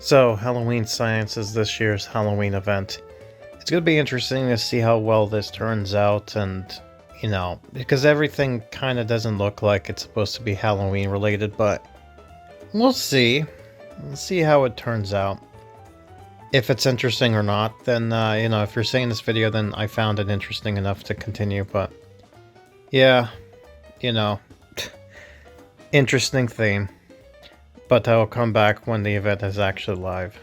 So, Halloween Science is this year's Halloween event. It's going to be interesting to see how well this turns out, and, because everything kind of doesn't look like it's supposed to be Halloween related, but we'll see. We'll see how it turns out. If it's interesting or not, then, if you're seeing this video, then I found it interesting enough to continue, but yeah, you know, interesting theme. But I'll come back when the event is actually live.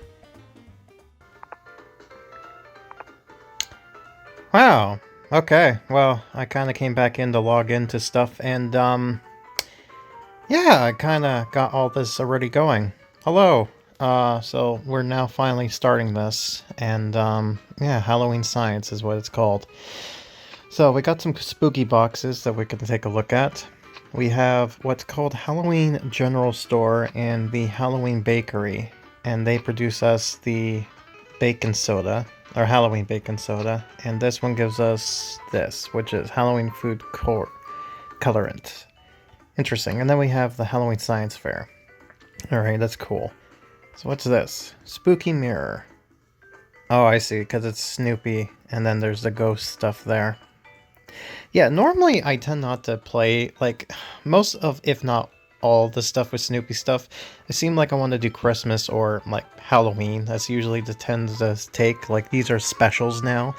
Wow, okay, well, I kind of came back in to log into stuff, and, yeah, I kind of got all this already going. Hello, so we're now finally starting this, and, yeah, Halloween Science is what it's called. So we got some spooky boxes that we can take a look at. We have what's called Halloween General Store and the Halloween Bakery, and they produce us the bacon soda, or Halloween bacon soda, and this one gives us this, which is Halloween food colorant. Interesting. And then we have the Halloween Science Fair. Alright, that's cool. So what's this? Spooky mirror. Oh, I see, because it's Snoopy, and then there's the ghost stuff there. Yeah, normally I tend not to play, like, most of, if not all, the stuff with Snoopy stuff. It seemed like I want to do Christmas or, like, Halloween. That's usually the tend to take. Like, these are specials now.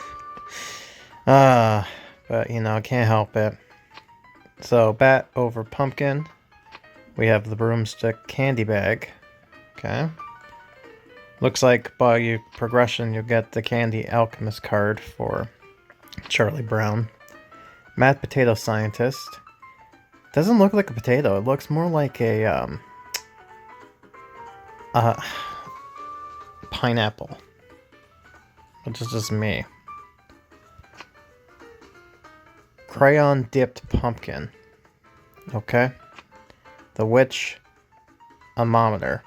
But, can't help it. So, bat over pumpkin. We have the broomstick candy bag. Okay. Looks like by your progression, you'll get the Candy Alchemist card for Charlie Brown. Mad Potato Scientist. Doesn't look like a potato. It looks more like a, pineapple. Which is just me. Crayon Dipped Pumpkin. Okay. The Witch Amometer.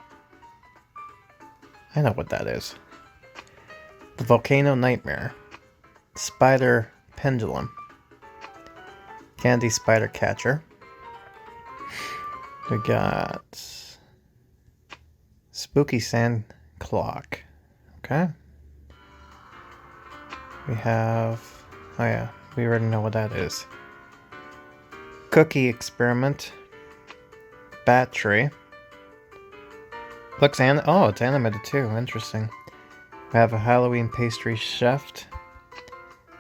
I know what that is. The Volcano Nightmare. Spider Pendulum. Candy Spider Catcher. We got Spooky Sand Clock. Okay. We have, oh yeah, we already know what that is. Cookie Experiment. Bat Tree. Looks oh, it's animated too. Interesting. We have a Halloween Pastry Chef.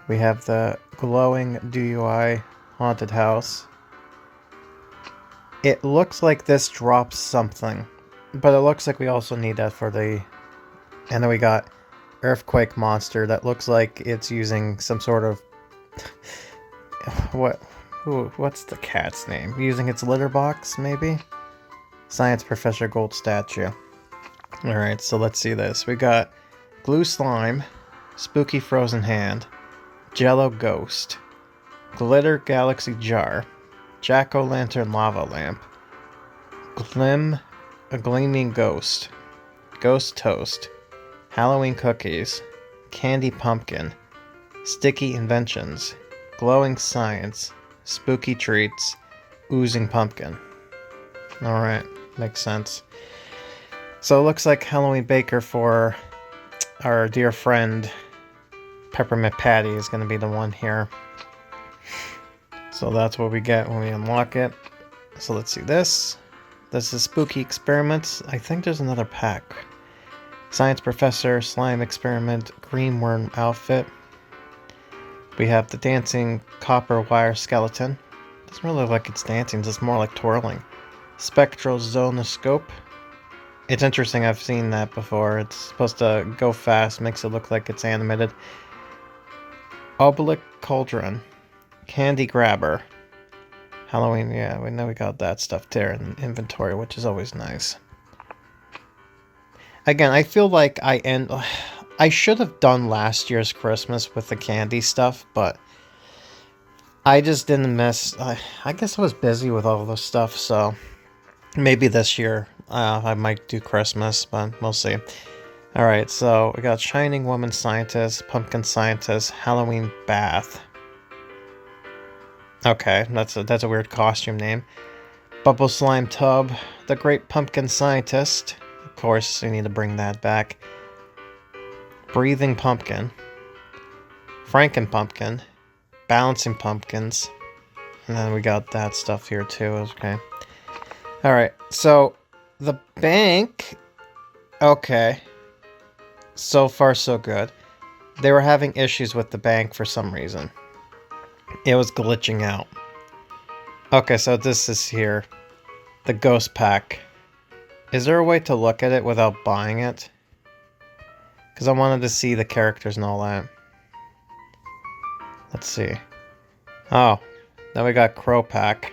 We have the Glowing DUI Haunted House. It looks like this drops something, but it looks like we also need that for the... And then we got Earthquake Monster that looks like it's using some sort of... What's the cat's name? Using its litter box, maybe? Science Professor Gold Statue. Alright, so let's see this. We got Glue Slime, Spooky Frozen Hand, Jello Ghost, Glitter Galaxy Jar, Jack-o'-lantern Lava Lamp, a Gleaming Ghost, Ghost Toast, Halloween Cookies, Candy Pumpkin, Sticky Inventions, Glowing Science, Spooky Treats, Oozing Pumpkin. Alright, makes sense. So it looks like Halloween Baker for our dear friend Peppermint Patty is going to be the one here. So that's what we get when we unlock it. So let's see this. This is Spooky Experiments. I think there's another pack. Science Professor, Slime Experiment, Green Worm Outfit. We have the Dancing Copper Wire Skeleton. Doesn't really look like it's dancing, it's more like twirling. Spectral Zonoscope. It's interesting, I've seen that before. It's supposed to go fast, makes it look like it's animated. Oblique Cauldron. Candy Grabber. Halloween, yeah, we know we got that stuff there in inventory, which is always nice. Again, I feel like I should have done last year's Christmas with the candy stuff, but I just didn't miss. I guess I was busy with all this stuff, so maybe this year I might do Christmas, but we'll see. Alright, so we got Shining Woman Scientist, Pumpkin Scientist, Halloween Bath. Okay, that's a weird costume name. Bubble Slime Tub, The Great Pumpkin Scientist, course, we need to bring that back. Breathing pumpkin. Franken pumpkin. Balancing pumpkins. And then we got that stuff here too. Okay. Alright, so the bank. Okay. So far, so good. They were having issues with the bank for some reason. It was glitching out. Okay, so this is here. The ghost pack. Is there a way to look at it without buying it? Because I wanted to see the characters and all that. Let's see. Oh, then we got Crow Pack.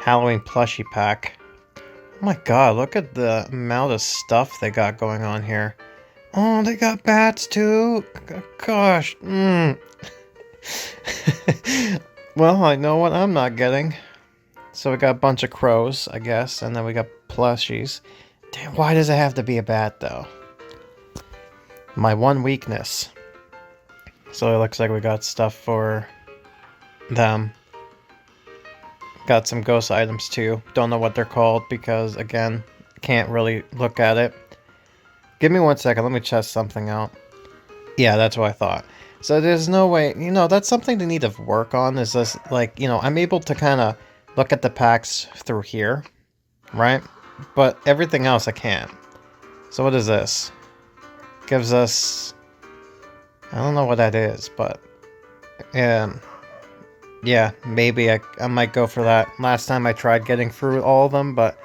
Halloween Plushie Pack. Oh my god, look at the amount of stuff they got going on here. Oh, they got bats too? Gosh. Well, I know what I'm not getting. So we got a bunch of crows, I guess, and then we got plushies. Damn, why does it have to be a bat, though? My one weakness. So it looks like we got stuff for them. Got some ghost items, too. Don't know what they're called, because, again, can't really look at it. Give me 1 second, let me test something out. Yeah, that's what I thought. So there's no way, you know, that's something they need to work on, is this, like, you know, I'm able to kind of look at the packs through here, right? But everything else I can't. So what is this? Gives us, I don't know what that is, but yeah, maybe I might go for that. Last time I tried getting through all of them, but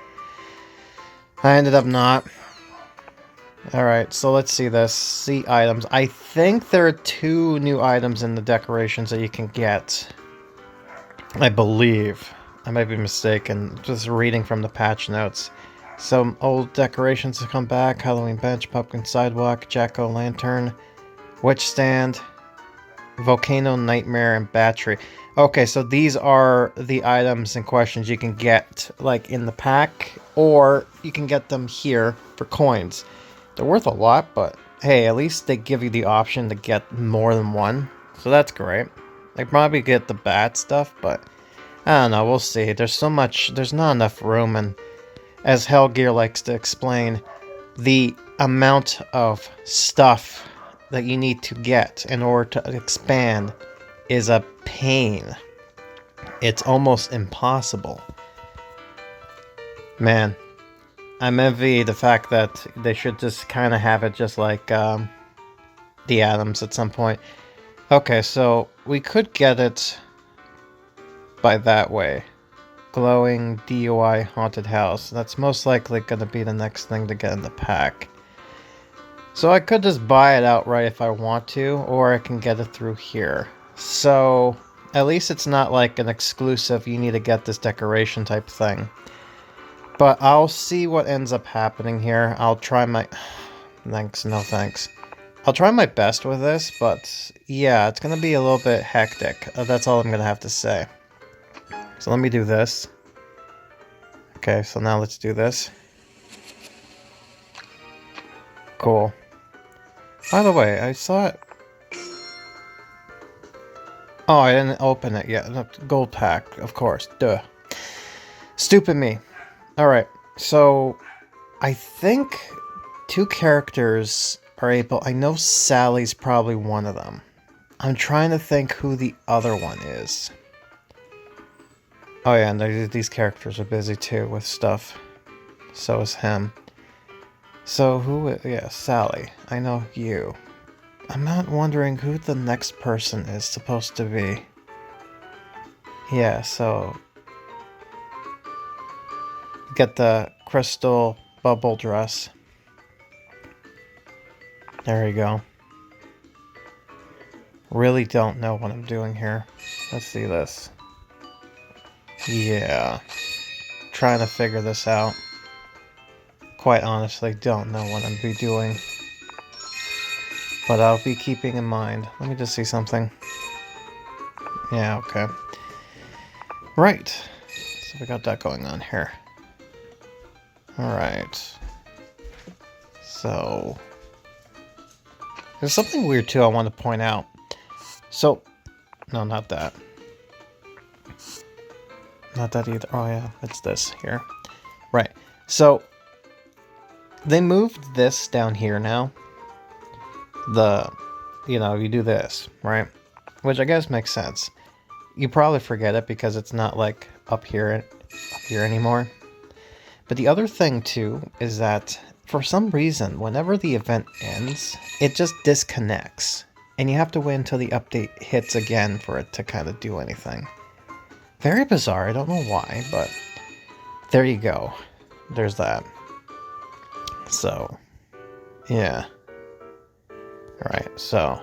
I ended up not. Alright, so let's see this. See items. I think there are 2 new items in the decorations that you can get. I believe. I might be mistaken. Just reading from the patch notes. Some old decorations to come back. Halloween bench, pumpkin sidewalk, jack-o'-lantern, witch stand, volcano nightmare, and battery. Okay, so these are the items and questions you can get, like, in the pack, or you can get them here for coins. They're worth a lot, but hey, at least they give you the option to get more than one. So that's great. I probably get the bat stuff, but I don't know, we'll see. There's so much, there's not enough room, and as Hellgear likes to explain, the amount of stuff that you need to get in order to expand is a pain. It's almost impossible. Man, I'm envy the fact that they should just kind of have it just like the atoms at some point. Okay, so we could get it by that way. Glowing DUI haunted house. That's most likely going to be the next thing to get in the pack. So I could just buy it outright if I want to, or I can get it through here. So at least it's not like an exclusive, you need to get this decoration type thing. But I'll see what ends up happening here. I'll try my... Thanks, no thanks. I'll try my best with this, but yeah, it's going to be a little bit hectic. That's all I'm going to have to say. So let me do this. Okay, so now let's do this. Cool. By the way, I saw it. Oh, I didn't open it yet. Gold pack, of course. Duh. Stupid me. Alright, so I think 2 characters are able... I know Sally's probably one of them. I'm trying to think who the other one is. Oh yeah, and these characters are busy too with stuff. So is him. So who... Yeah, Sally. I know you. I'm not wondering who the next person is supposed to be. Yeah, so... Get the crystal bubble dress. There you go. Really don't know what I'm doing here. Let's see this. Yeah. Trying to figure this out. Quite honestly, don't know what I'm be doing. But I'll be keeping in mind. Let me just see something. Yeah, okay. Right. So we got that going on here. Alright. So... There's something weird too I want to point out. So... No, not that. Not that either. Oh yeah, it's this here. Right. So, They moved this down here now. You do this, right? Which I guess makes sense. You probably forget it because it's not like up here anymore. But the other thing too is that for some reason, whenever the event ends, it just disconnects. And you have to wait until the update hits again for it to kind of do anything. Very bizarre, I don't know why, but there you go. There's that. So, yeah. Alright, so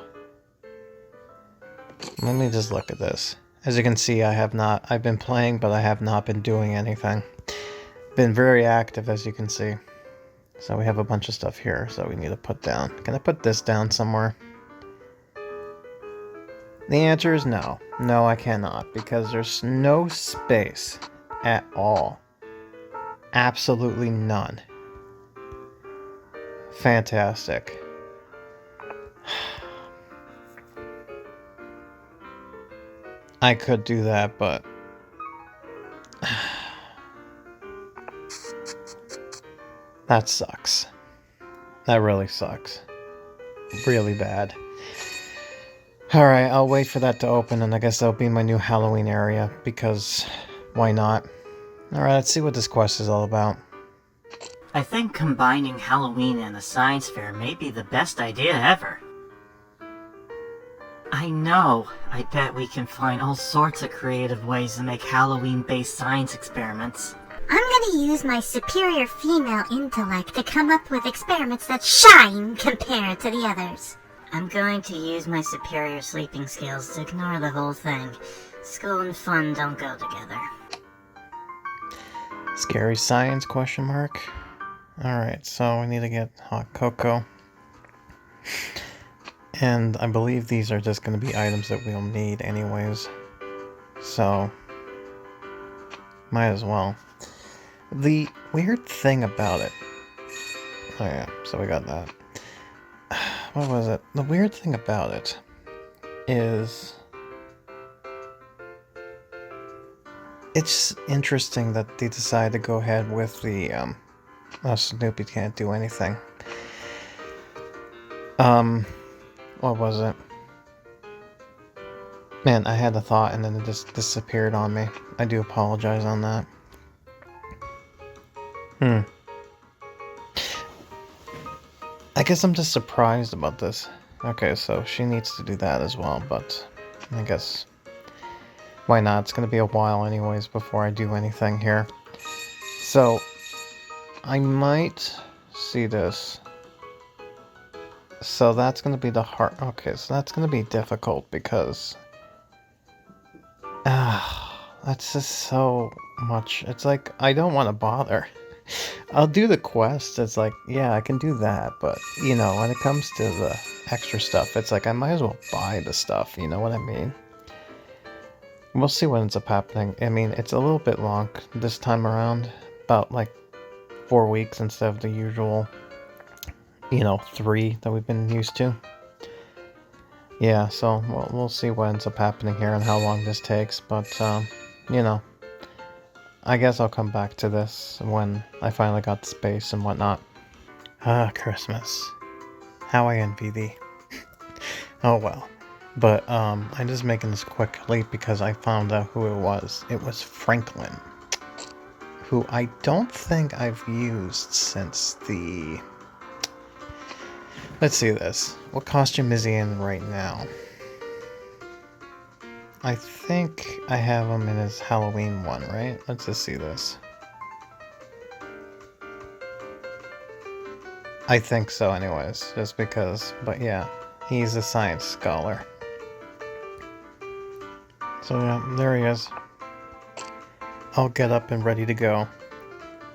let me just look at this. As you can see, I've been playing, but I have not been doing anything. Been very active, as you can see. So we have a bunch of stuff here, so we need to put down. Can I put this down somewhere? The answer is no. No, I cannot, because there's no space at all. Absolutely none. Fantastic. I could do that, but... that sucks. That really sucks. Really bad. Alright, I'll wait for that to open, and I guess that'll be my new Halloween area, because why not? Alright, let's see what this quest is all about. I think combining Halloween and a science fair may be the best idea ever. I know. I bet we can find all sorts of creative ways to make Halloween-based science experiments. I'm gonna use my superior female intellect to come up with experiments that shine compared to the others. I'm going to use my superior sleeping skills to ignore the whole thing. School and fun don't go together. Scary science, question mark? Alright, so we need to get hot cocoa. And I believe these are just going to be items that we'll need anyways. So, might as well. The weird thing about it... oh yeah, so we got that. What was it? The weird thing about it is... it's interesting that they decided to go ahead with the, oh, Snoopy can't do anything. What was it? Man, I had a thought and then it just disappeared on me. I do apologize on that. I guess I'm just surprised about this. Okay, so she needs to do that as well, but I guess... why not? It's gonna be a while anyways before I do anything here. So, I might see this. So that's gonna be the hard... okay, so that's gonna be difficult because... that's just so much. It's like, I don't want to bother. I'll do the quest. It's like, yeah, I can do that, but, you know, when it comes to the extra stuff, it's like, I might as well buy the stuff, you know what I mean? We'll see what ends up happening. I mean, it's a little bit long this time around. About, like, 4 weeks instead of the usual, you know, 3 that we've been used to. Yeah, so we'll see what ends up happening here and how long this takes, but, you know, I guess I'll come back to this when I finally got the space and whatnot. Ah, Christmas. How I envy thee. Oh well. But, I'm just making this quickly because I found out who it was. It was Franklin, who I don't think I've used since the... let's see this. What costume is he in right now? I think I have him in his Halloween one, right? Let's just see this. I think so anyways, just because, but yeah, he's a science scholar. So yeah, there he is. All get up and ready to go.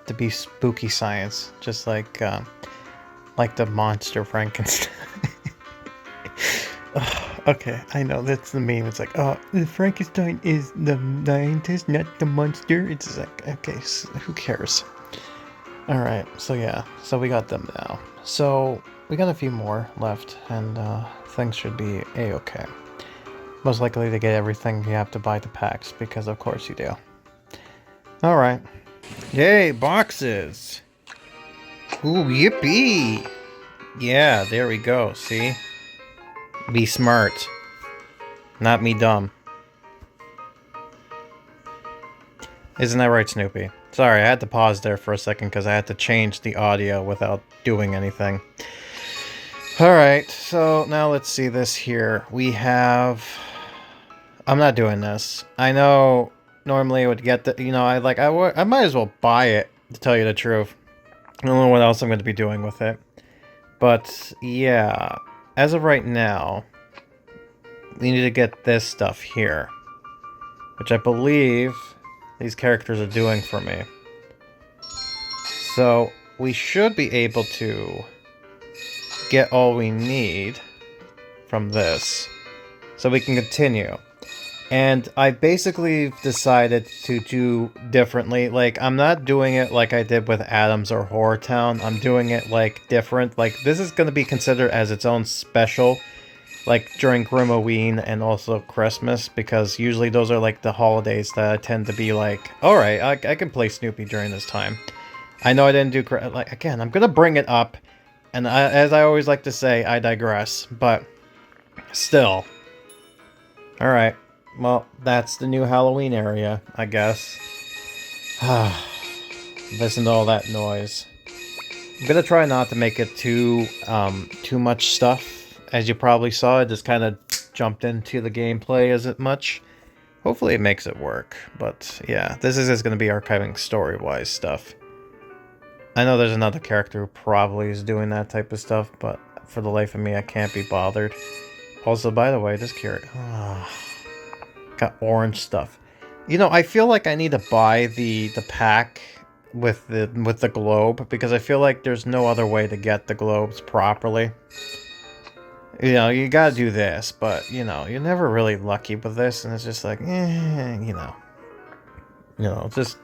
To be spooky science, just like the monster Frankenstein. Okay, I know, that's the meme. It's like, oh, the Frankenstein is the scientist, not the monster. It's just like, okay, so who cares? Alright, so yeah, so we got them now. So, we got a few more left, and things should be a-okay. Most likely to get everything, you have to buy the packs, because of course you do. Alright. Yay, boxes! Ooh, yippee! Yeah, there we go, see? Be smart. Not me dumb. Isn't that right, Snoopy? Sorry, I had to pause there for a second because I had to change the audio without doing anything. Alright, so now let's see this here. We have... I'm not doing this. I know normally it would get the... You know, I might as well buy it, to tell you the truth. I don't know what else I'm going to be doing with it. But, yeah. As of right now, we need to get this stuff here. Which I believe these characters are doing for me. So, we should be able to get all we need from this. So we can continue. And I basically decided to do differently. Like, I'm not doing it like I did with Adams or Horror Town. I'm doing it, like, different. Like, this is going to be considered as its own special. Like, during Grimoween and also Christmas. Because usually those are, like, the holidays that I tend to be like, alright, I can play Snoopy during this time. I know I didn't do... Like, again, I'm going to bring it up. And as I always like to say, I digress. But, still. Alright. Well, that's the new Halloween area, I guess. Listen to all that noise. I'm gonna try not to make it too much stuff. As you probably saw, I just kind of jumped into the gameplay as much. Hopefully it makes it work. But yeah, this is just gonna be archiving story-wise stuff. I know there's another character who probably is doing that type of stuff, but for the life of me, I can't be bothered. Also, by the way, this character... got orange stuff. You know, I feel like I need to buy the pack with the globe, because I feel like there's no other way to get the globes properly. You know, you gotta do this, but, you know, you're never really lucky with this, and it's just like, you know,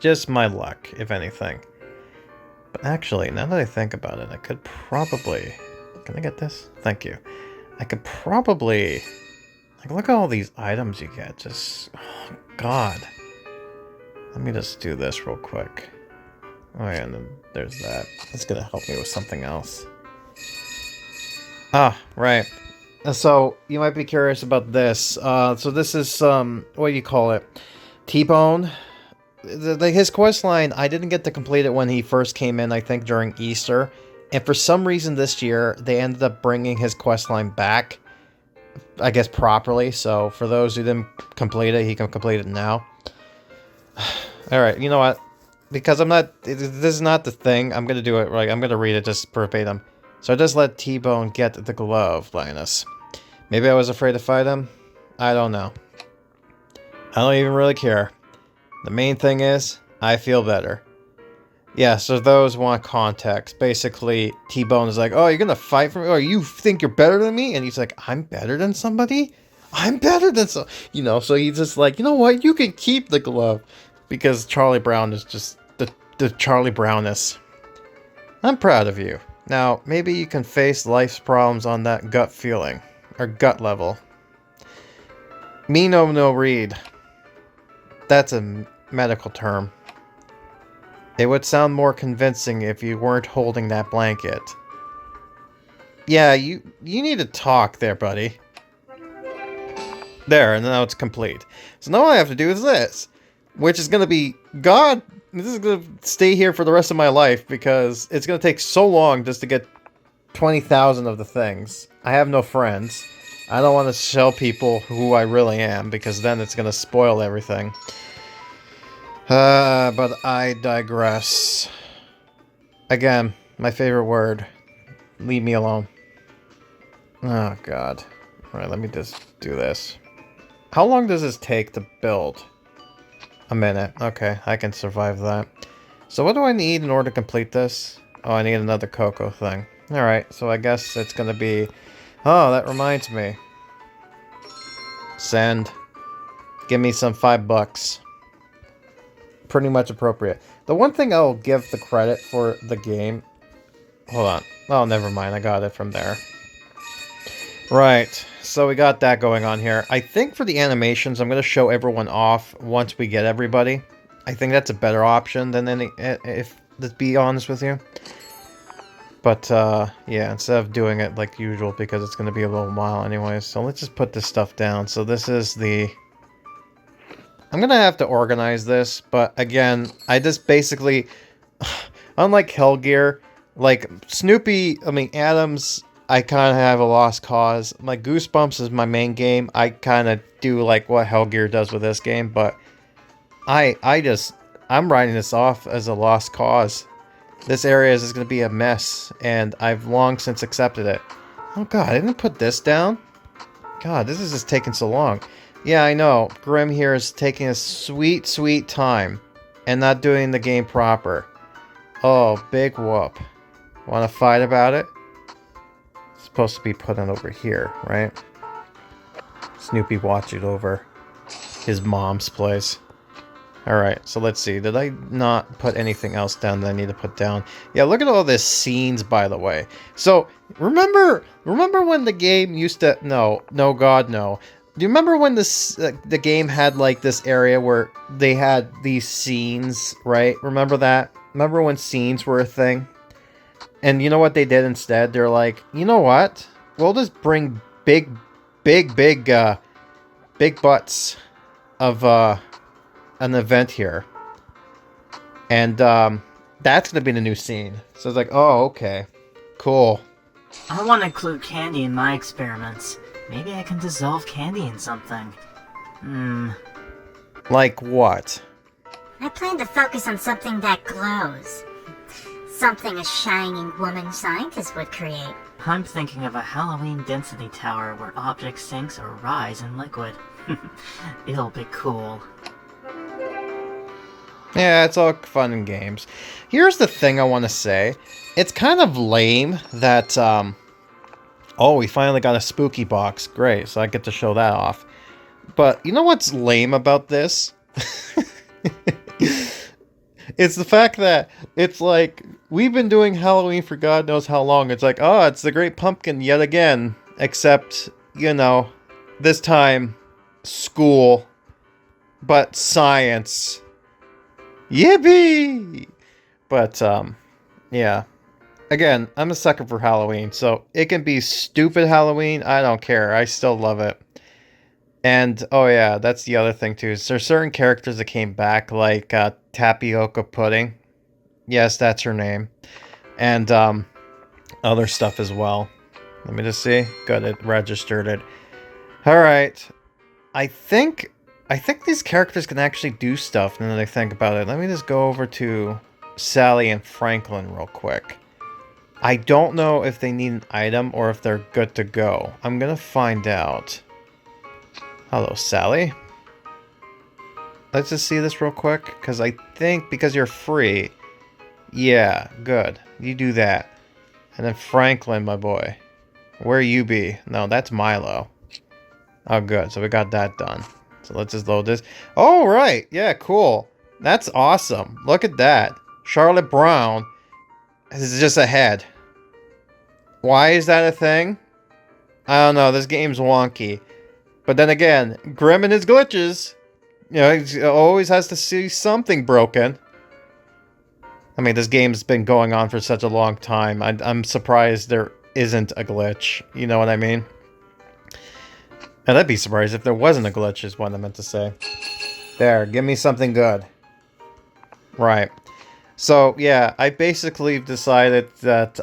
just my luck, if anything. But actually, now that I think about it, I could probably... Can I get this? Thank you. I could probably... Like, look at all these items you get. Just... Oh, God. Let me just do this real quick. Oh, yeah, and then there's that. That's gonna help me with something else. Ah, right. So, you might be curious about this. So this is, what do you call it? T-Bone. His quest line, I didn't get to complete it when he first came in, I think, during Easter. And for some reason this year, they ended up bringing his quest line back. I guess properly, so for those who didn't complete it, he can complete it now. Alright, you know what? Because this is not the thing, I'm gonna do it, like, I'm gonna read it just verbatim. So I just let T-Bone get the glove, Linus. Maybe I was afraid to fight him? I don't know. I don't even really care. The main thing is, I feel better. Yeah, so those want context. Basically, T-Bone is like, oh, you're gonna fight for me? Oh, you think you're better than me? And he's like, I'm better than somebody? I'm better than some... You know, so he's just like, you know what? You can keep the glove. Because Charlie Brown is just the Charlie Browness. I'm proud of you. Now, maybe you can face life's problems on that gut feeling. Or gut level. Me no read. That's a medical term. It would sound more convincing if you weren't holding that blanket. Yeah, you need to talk there, buddy. There, and now it's complete. So now all I have to do is this. Which is going to be... God, this is going to stay here for the rest of my life, because it's going to take so long just to get 20,000 of the things. I have no friends. I don't want to show people who I really am, because then it's going to spoil everything. But I digress. Again, my favorite word. Leave me alone. Oh, God. Alright, let me just do this. How long does this take to build? A minute. Okay, I can survive that. So what do I need in order to complete this? Oh, I need another cocoa thing. Alright, so I guess it's gonna be... Oh, that reminds me. Send. Give me some $5. Pretty much appropriate. The one thing I'll give the credit for the game... Hold on. Oh, never mind. I got it from there. Right. So we got that going on here. I think for the animations, I'm going to show everyone off once we get everybody. I think that's a better option than any... If, to be honest with you. But, yeah, instead of doing it like usual, because it's going to be a little while anyways. So let's just put this stuff down. So this is the... I'm going to have to organize this, but again, I just basically... Unlike Hellgear, like, Snoopy, I mean, Adams, I kind of have a lost cause. Like, Goosebumps is my main game. I kind of do, like, what Hellgear does with this game, but I'm writing this off as a lost cause. This area is going to be a mess, and I've long since accepted it. Oh god, I didn't put this down? God, this is just taking so long. Yeah, I know. Grim here is taking a sweet, sweet time, and not doing the game proper. Oh, big whoop. Want to fight about it? It's supposed to be put on over here, right? Snoopy watch it over his mom's place. Alright, so let's see. Did I not put anything else down that I need to put down? Yeah, look at all this scenes, by the way. So, remember when the game used to... No, God, no. Do you remember when the game had, like, this area where they had these scenes, right? Remember that? Remember when scenes were a thing? And you know what they did instead? They're like, you know what? We'll just bring big butts of, an event here, and that's gonna be the new scene. So it's like, oh, okay, cool. I want to include candy in my experiments. Maybe I can dissolve candy in something. Like what? I plan to focus on something that glows. Something a shining woman scientist would create. I'm thinking of a Halloween density tower where objects sink or rise in liquid. It'll be cool. Yeah, it's all fun and games. Here's the thing I want to say. It's kind of lame that, oh, we finally got a spooky box. Great, so I get to show that off. But you know what's lame about this? It's the fact that it's like, we've been doing Halloween for God knows how long. It's like, oh, it's the Great Pumpkin yet again. Except, you know, this time, school, but science. Yippee! But, yeah. Again, I'm a sucker for Halloween, so it can be stupid Halloween, I don't care. I still love it. And, oh yeah, that's the other thing too. There's certain characters that came back, like, Tapioca Pudding. Yes, that's her name. And, other stuff as well. Let me just see. Good, it registered it. Alright. I think these characters can actually do stuff now that I think about it. Let me just go over to Sally and Franklin real quick. I don't know if they need an item or if they're good to go. I'm gonna find out. Hello, Sally. Let's just see this real quick, because I think because you're free. Yeah, good. You do that. And then Franklin, my boy. Where you be? No, that's Milo. Oh, good. So we got that done. So let's just load this. Oh, right. Yeah, cool. That's awesome. Look at that. Charlotte Brown is just ahead. Why is that a thing? I don't know. This game's wonky. But then again, Grim and his glitches. You know, he always has to see something broken. I mean, this game's been going on for such a long time. I'm surprised there isn't a glitch. You know what I mean? And I'd be surprised if there wasn't a glitch, is what I meant to say. There, give me something good. Right. So, yeah, I basically decided that,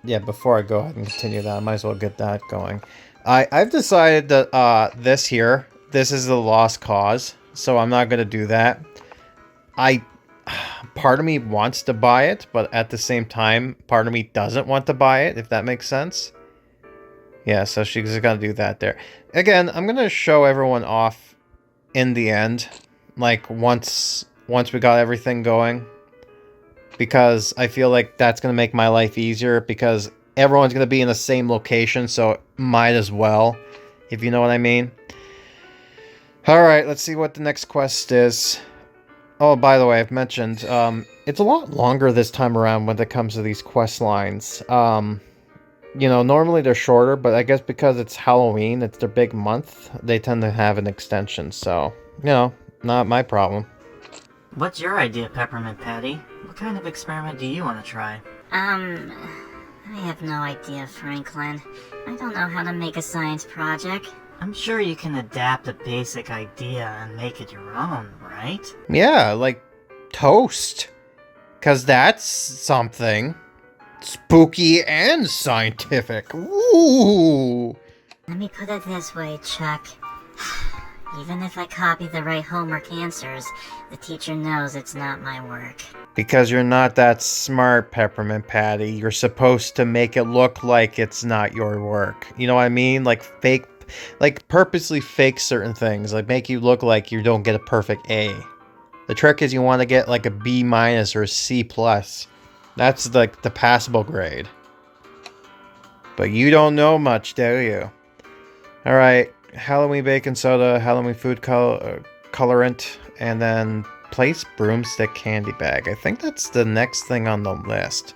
yeah, before I go ahead and continue that, I might as well get that going. I've decided that, this is the lost cause, so I'm not going to do that. Part of me wants to buy it, but at the same time, part of me doesn't want to buy it, if that makes sense. Yeah, so she's gonna do that there. Again, I'm gonna show everyone off in the end, like once we got everything going, because I feel like that's gonna make my life easier, because everyone's gonna be in the same location, so might as well, if you know what I mean. Alright, let's see what the next quest is. Oh, by the way, I've mentioned, it's a lot longer this time around when it comes to these quest lines. You know, normally they're shorter, but I guess because it's Halloween, it's their big month, they tend to have an extension, so, you know, not my problem. What's your idea, Peppermint Patty? What kind of experiment do you want to try? I have no idea, Franklin. I don't know how to make a science project. I'm sure you can adapt a basic idea and make it your own, right? Yeah, like toast. 'Cause that's something. Spooky and scientific. Ooh. Let me put it this way, Chuck. Even if I copy the right homework answers, the teacher knows it's not my work. Because you're not that smart, Peppermint Patty. You're supposed to make it look like it's not your work. You know what I mean? Like purposely fake certain things. Like make you look like you don't get a perfect A. The trick is you want to get like a B- or a C+. That's like the passable grade. But you don't know much, do you? Alright, Halloween baking soda, Halloween food colorant, and then place broomstick candy bag. I think that's the next thing on the list.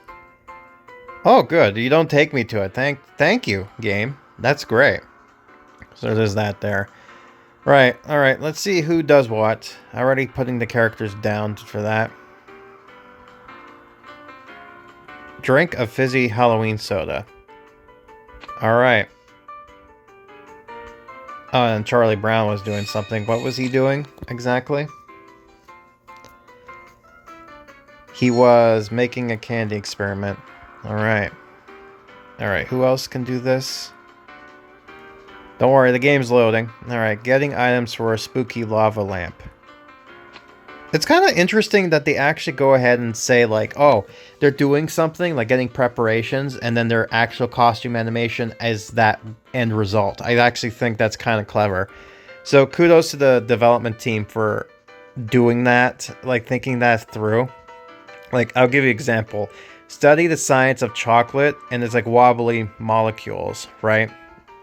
Oh, good. You don't take me to it. Thank you, game. That's great. So there's that there. Right, alright, let's see who does what. Already putting the characters down for that. Drink a fizzy Halloween soda. Alright. Oh, and Charlie Brown was doing something. What was he doing exactly? He was making a candy experiment. Alright. Alright, who else can do this? Don't worry, the game's loading. Alright, getting items for a spooky lava lamp. It's kind of interesting that they actually go ahead and say, like, oh, they're doing something, like getting preparations, and then their actual costume animation is that end result. I actually think that's kind of clever. So kudos to the development team for doing that, like thinking that through. Like, I'll give you an example. Study the science of chocolate, and it's like wobbly molecules, right?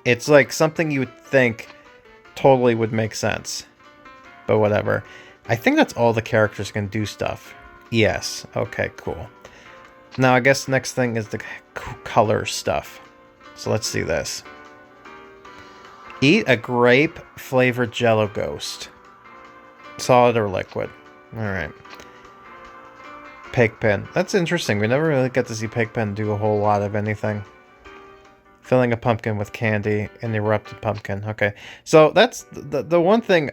It's like something you would think totally would make sense. But whatever. I think that's all the characters can do stuff. Yes. Okay, cool. Now, I guess the next thing is the color stuff. So let's see this. Eat a grape-flavored Jello Ghost. Solid or liquid. Alright. Pigpen. That's interesting. We never really get to see Pigpen do a whole lot of anything. Filling a pumpkin with candy. An erupted pumpkin. Okay. So that's the one thing...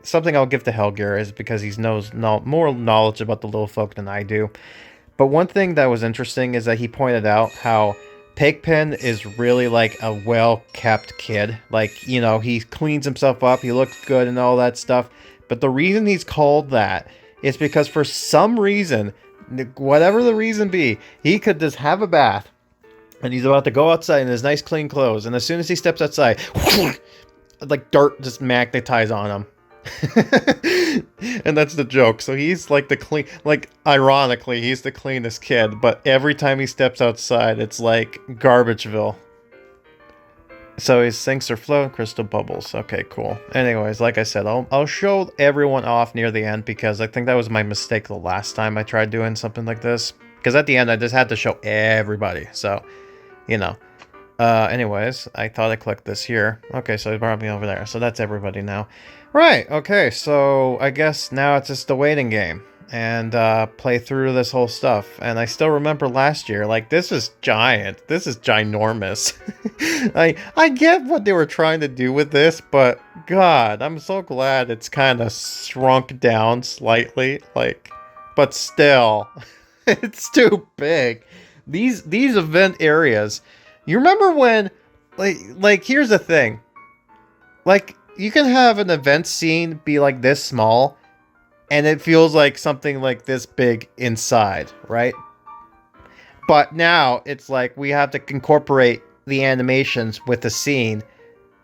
something I'll give to Helgear is because he knows more knowledge about the little folk than I do. But one thing that was interesting is that he pointed out how Pigpen is really like a well-kept kid. Like, you know, he cleans himself up, he looks good and all that stuff. But the reason he's called that is because for some reason, whatever the reason be, he could just have a bath. And he's about to go outside in his nice clean clothes. And as soon as he steps outside, like dirt just magnetizes on him. And that's the joke. So he's like the clean, like ironically, he's the cleanest kid, but every time he steps outside, it's like Garbageville. So his sinks are flowing crystal bubbles. Okay, cool. Anyways, like I said, I'll show everyone off near the end because I think that was my mistake the last time I tried doing something like this. Because at the end, I just had to show everybody. So, you know. Anyways, I thought I clicked this here. Okay, so it brought me over there. So that's everybody now. Right, okay, so I guess now it's just a waiting game. And play through this whole stuff. And I still remember last year, like, this is giant. This is ginormous. I get what they were trying to do with this, but God, I'm so glad it's kind of shrunk down slightly. Like, but still, it's too big. These event areas... You remember when, like, here's the thing. Like, you can have an event scene be like this small, and it feels like something like this big inside, right? But now, it's like we have to incorporate the animations with the scene,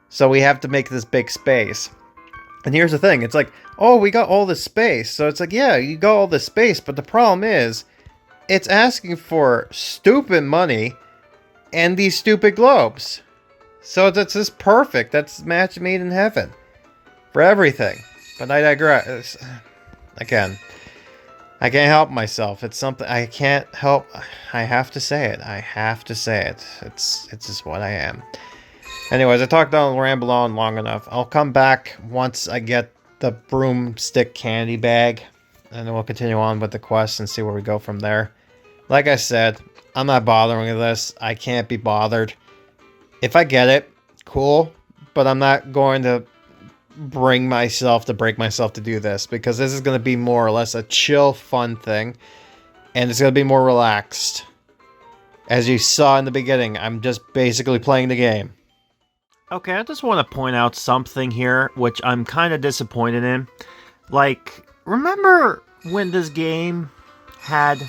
so we have to make this big space. And here's the thing. It's like, oh, we got all this space. So it's like, yeah, you got all this space, but the problem is, it's asking for stupid money and these stupid globes. So that's just perfect. That's match made in heaven. For everything. But I digress. Again, I can't help myself. It's something I can't help. I have to say it. I have to say it. It's just what I am. Anyways, I talked on ramble on long enough. I'll come back once I get the broomstick candy bag. And then we'll continue on with the quest and see where we go from there. Like I said, I'm not bothering with this. I can't be bothered. If I get it, cool. But I'm not going to break myself to do this, because this is going to be more or less a chill, fun thing. And it's going to be more relaxed. As you saw in the beginning, I'm just basically playing the game. Okay, I just want to point out something here, which I'm kind of disappointed in. Like, remember when this game had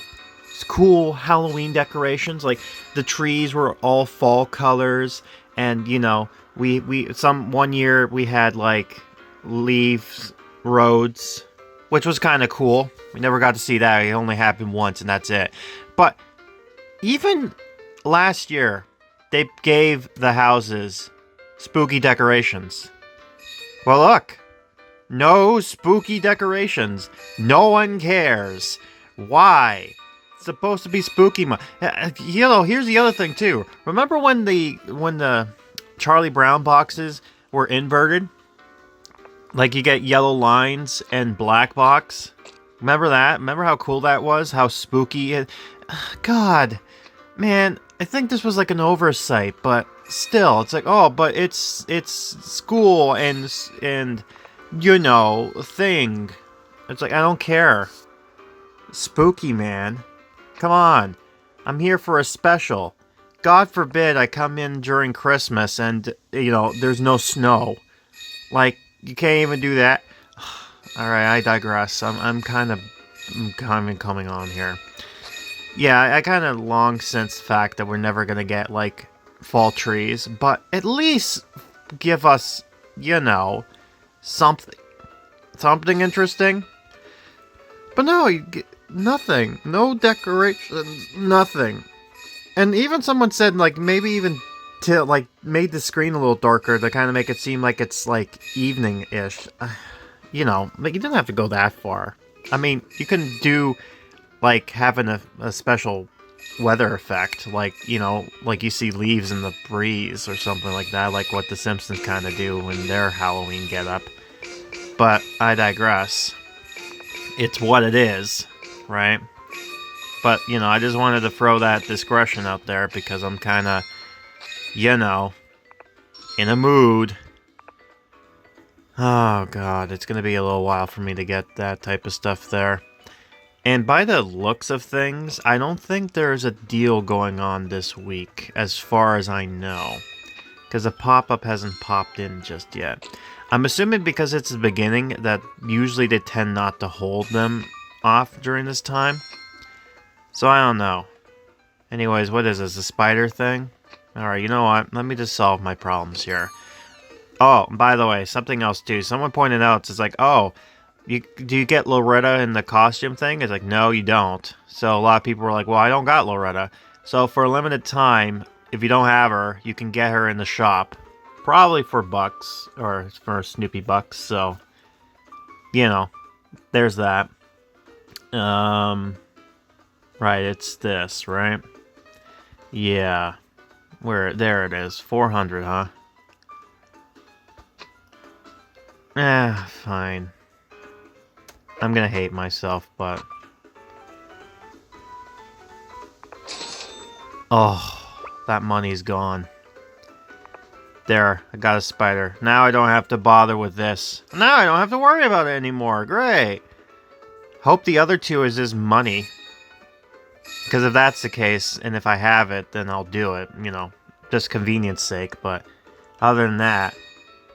cool Halloween decorations? Like, the trees were all fall colors, and, you know, one year we had, like, leaves, roads, which was kind of cool. We never got to see that. It only happened once, and that's it. But even last year, they gave the houses spooky decorations. Well, look. No spooky decorations. No one cares. Why? It's supposed to be spooky. You know, here's the other thing, too. Remember when the Charlie Brown boxes were inverted? Like, you get yellow lines and black box? Remember that? Remember how cool that was? How spooky it... God. Man, I think this was like an oversight, but still, it's like, oh, but it's school and you know, thing. It's like, I don't care. Spooky, man. Come on. I'm here for a special. God forbid I come in during Christmas and, you know, there's no snow. Like, you can't even do that. Alright, I digress. I'm kind of coming on here. Yeah, I kind of long since the fact that we're never going to get, like, fall trees, but at least give us, you know, something interesting. But no, you get nothing. No decoration, nothing. And even someone said, like, maybe even to, like, made the screen a little darker to kind of make it seem like it's, like, evening-ish. You know, like, you didn't have to go that far. I mean, you can do, like, having a special weather effect, like, you know, like you see leaves in the breeze or something like that, like what the Simpsons kind of do in their Halloween get-up. But I digress. It's what it is, right? But, you know, I just wanted to throw that discretion out there because I'm kind of, you know, in a mood. Oh, God, it's going to be a little while for me to get that type of stuff there. And by the looks of things, I don't think there's a deal going on this week, as far as I know. Because a pop-up hasn't popped in just yet. I'm assuming because it's the beginning that usually they tend not to hold them off during this time. So I don't know. Anyways, what is this, a spider thing? Alright, you know what? Let me just solve my problems here. Oh, by the way, something else too. Someone pointed out, it's like, oh, do you get Loretta in the costume thing? It's like, no, you don't. So a lot of people were like, well, I don't got Loretta. So for a limited time, if you don't have her, you can get her in the shop. Probably for bucks, or for Snoopy bucks, so, you know, there's that. Right, it's this, right? Yeah. There it is, 400, huh? Fine. I'm gonna hate myself, but... Oh, that money's gone. There, I got a spider. Now I don't have to bother with this. Now I don't have to worry about it anymore. Great. Hope the other two is just money. Because if that's the case, and if I have it, then I'll do it, you know. Just convenience sake, but other than that,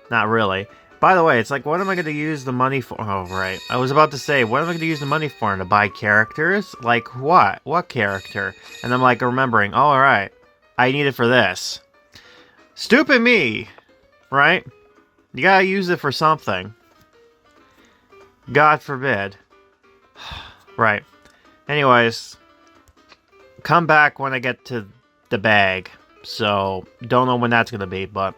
not really. By the way, it's like, what am I going to use the money for? Oh, right. I was about to say, what am I going to use the money for? To buy characters? Like, what? What character? And I'm like, remembering, oh, alright. I need it for this. Stupid me! Right? You gotta use it for something. God forbid. Right. Anyways, come back when I get to the bag. So, don't know when that's gonna be, but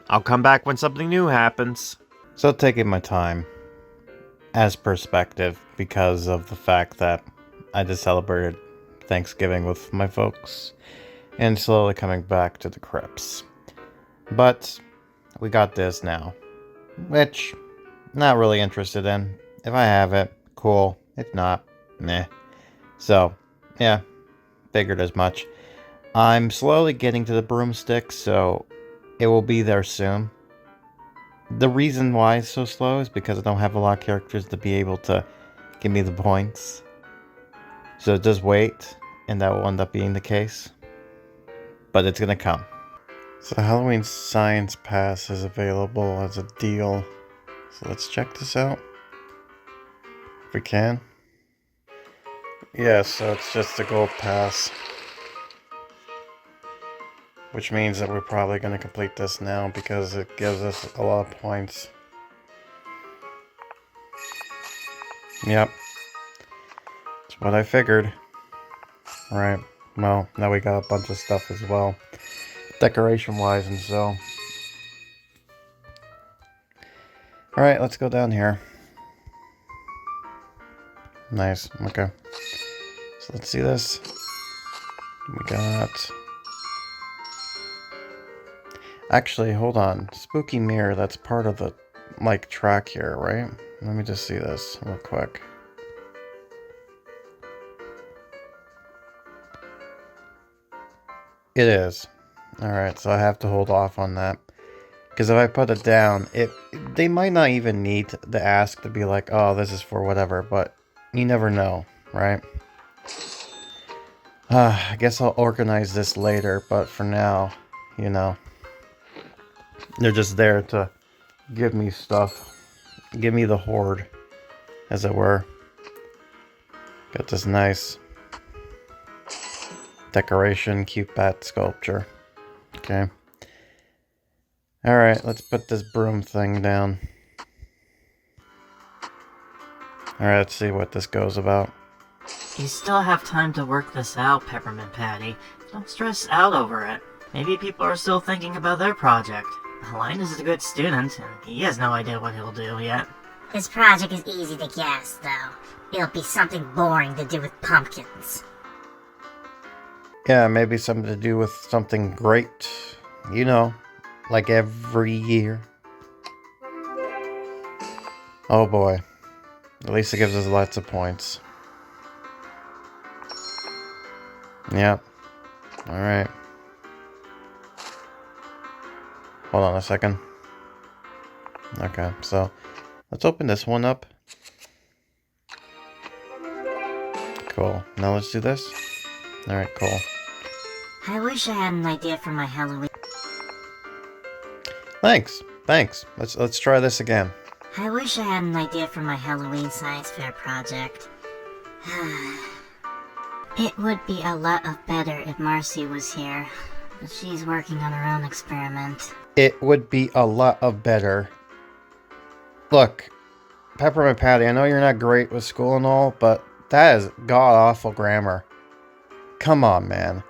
I'll come back when something new happens. So taking my time, as perspective, because of the fact that I just celebrated Thanksgiving with my folks, and slowly coming back to the crypts. But we got this now, which not really interested in. If I have it, cool. If not, meh. So, yeah, figured as much. I'm slowly getting to the broomstick, so it will be there soon. The reason why it's so slow is because I don't have a lot of characters to be able to give me the points. So just wait, and that will end up being the case. But it's gonna come. So Halloween Science Pass is available as a deal. So let's check this out. If we can. Yeah, so it's just a gold pass. Which means that we're probably going to complete this now because it gives us a lot of points. Yep. That's what I figured. Alright, well, now we got a bunch of stuff as well. Decoration-wise and so. Alright, let's go down here. Nice, okay. So let's see this. We got... Actually, hold on. Spooky Mirror, that's part of the, like, track here, right? Let me just see this real quick. It is. Alright, so I have to hold off on that. Because if I put it down, they might not even need to ask to be like, oh, this is for whatever, but you never know, right? I guess I'll organize this later, but for now, you know, they're just there to give me stuff. Give me the hoard, as it were. Got this nice decoration, cute bat sculpture. Okay. Alright, let's put this broom thing down. Alright, let's see what this goes about. You still have time to work this out, Peppermint Patty. Don't stress out over it. Maybe people are still thinking about their project. Linus is a good student, and he has no idea what he'll do yet. His project is easy to guess, though. It'll be something boring to do with pumpkins. Yeah, maybe something to do with something great. You know, like every year. Oh boy. At least it gives us lots of points. Yep. Alright. Hold on a second. Okay, so let's open this one up. Cool. Now let's do this. Alright, cool. I wish I had an idea for my Halloween. Thanks. Thanks. Let's try this again. I wish I had an idea for my Halloween science fair project. It would be a lot of better if Marcy was here, but she's working on her own experiment. It would be a lot of better. Look, Peppermint Patty, I know you're not great with school and all, but that is god-awful grammar. Come on, man.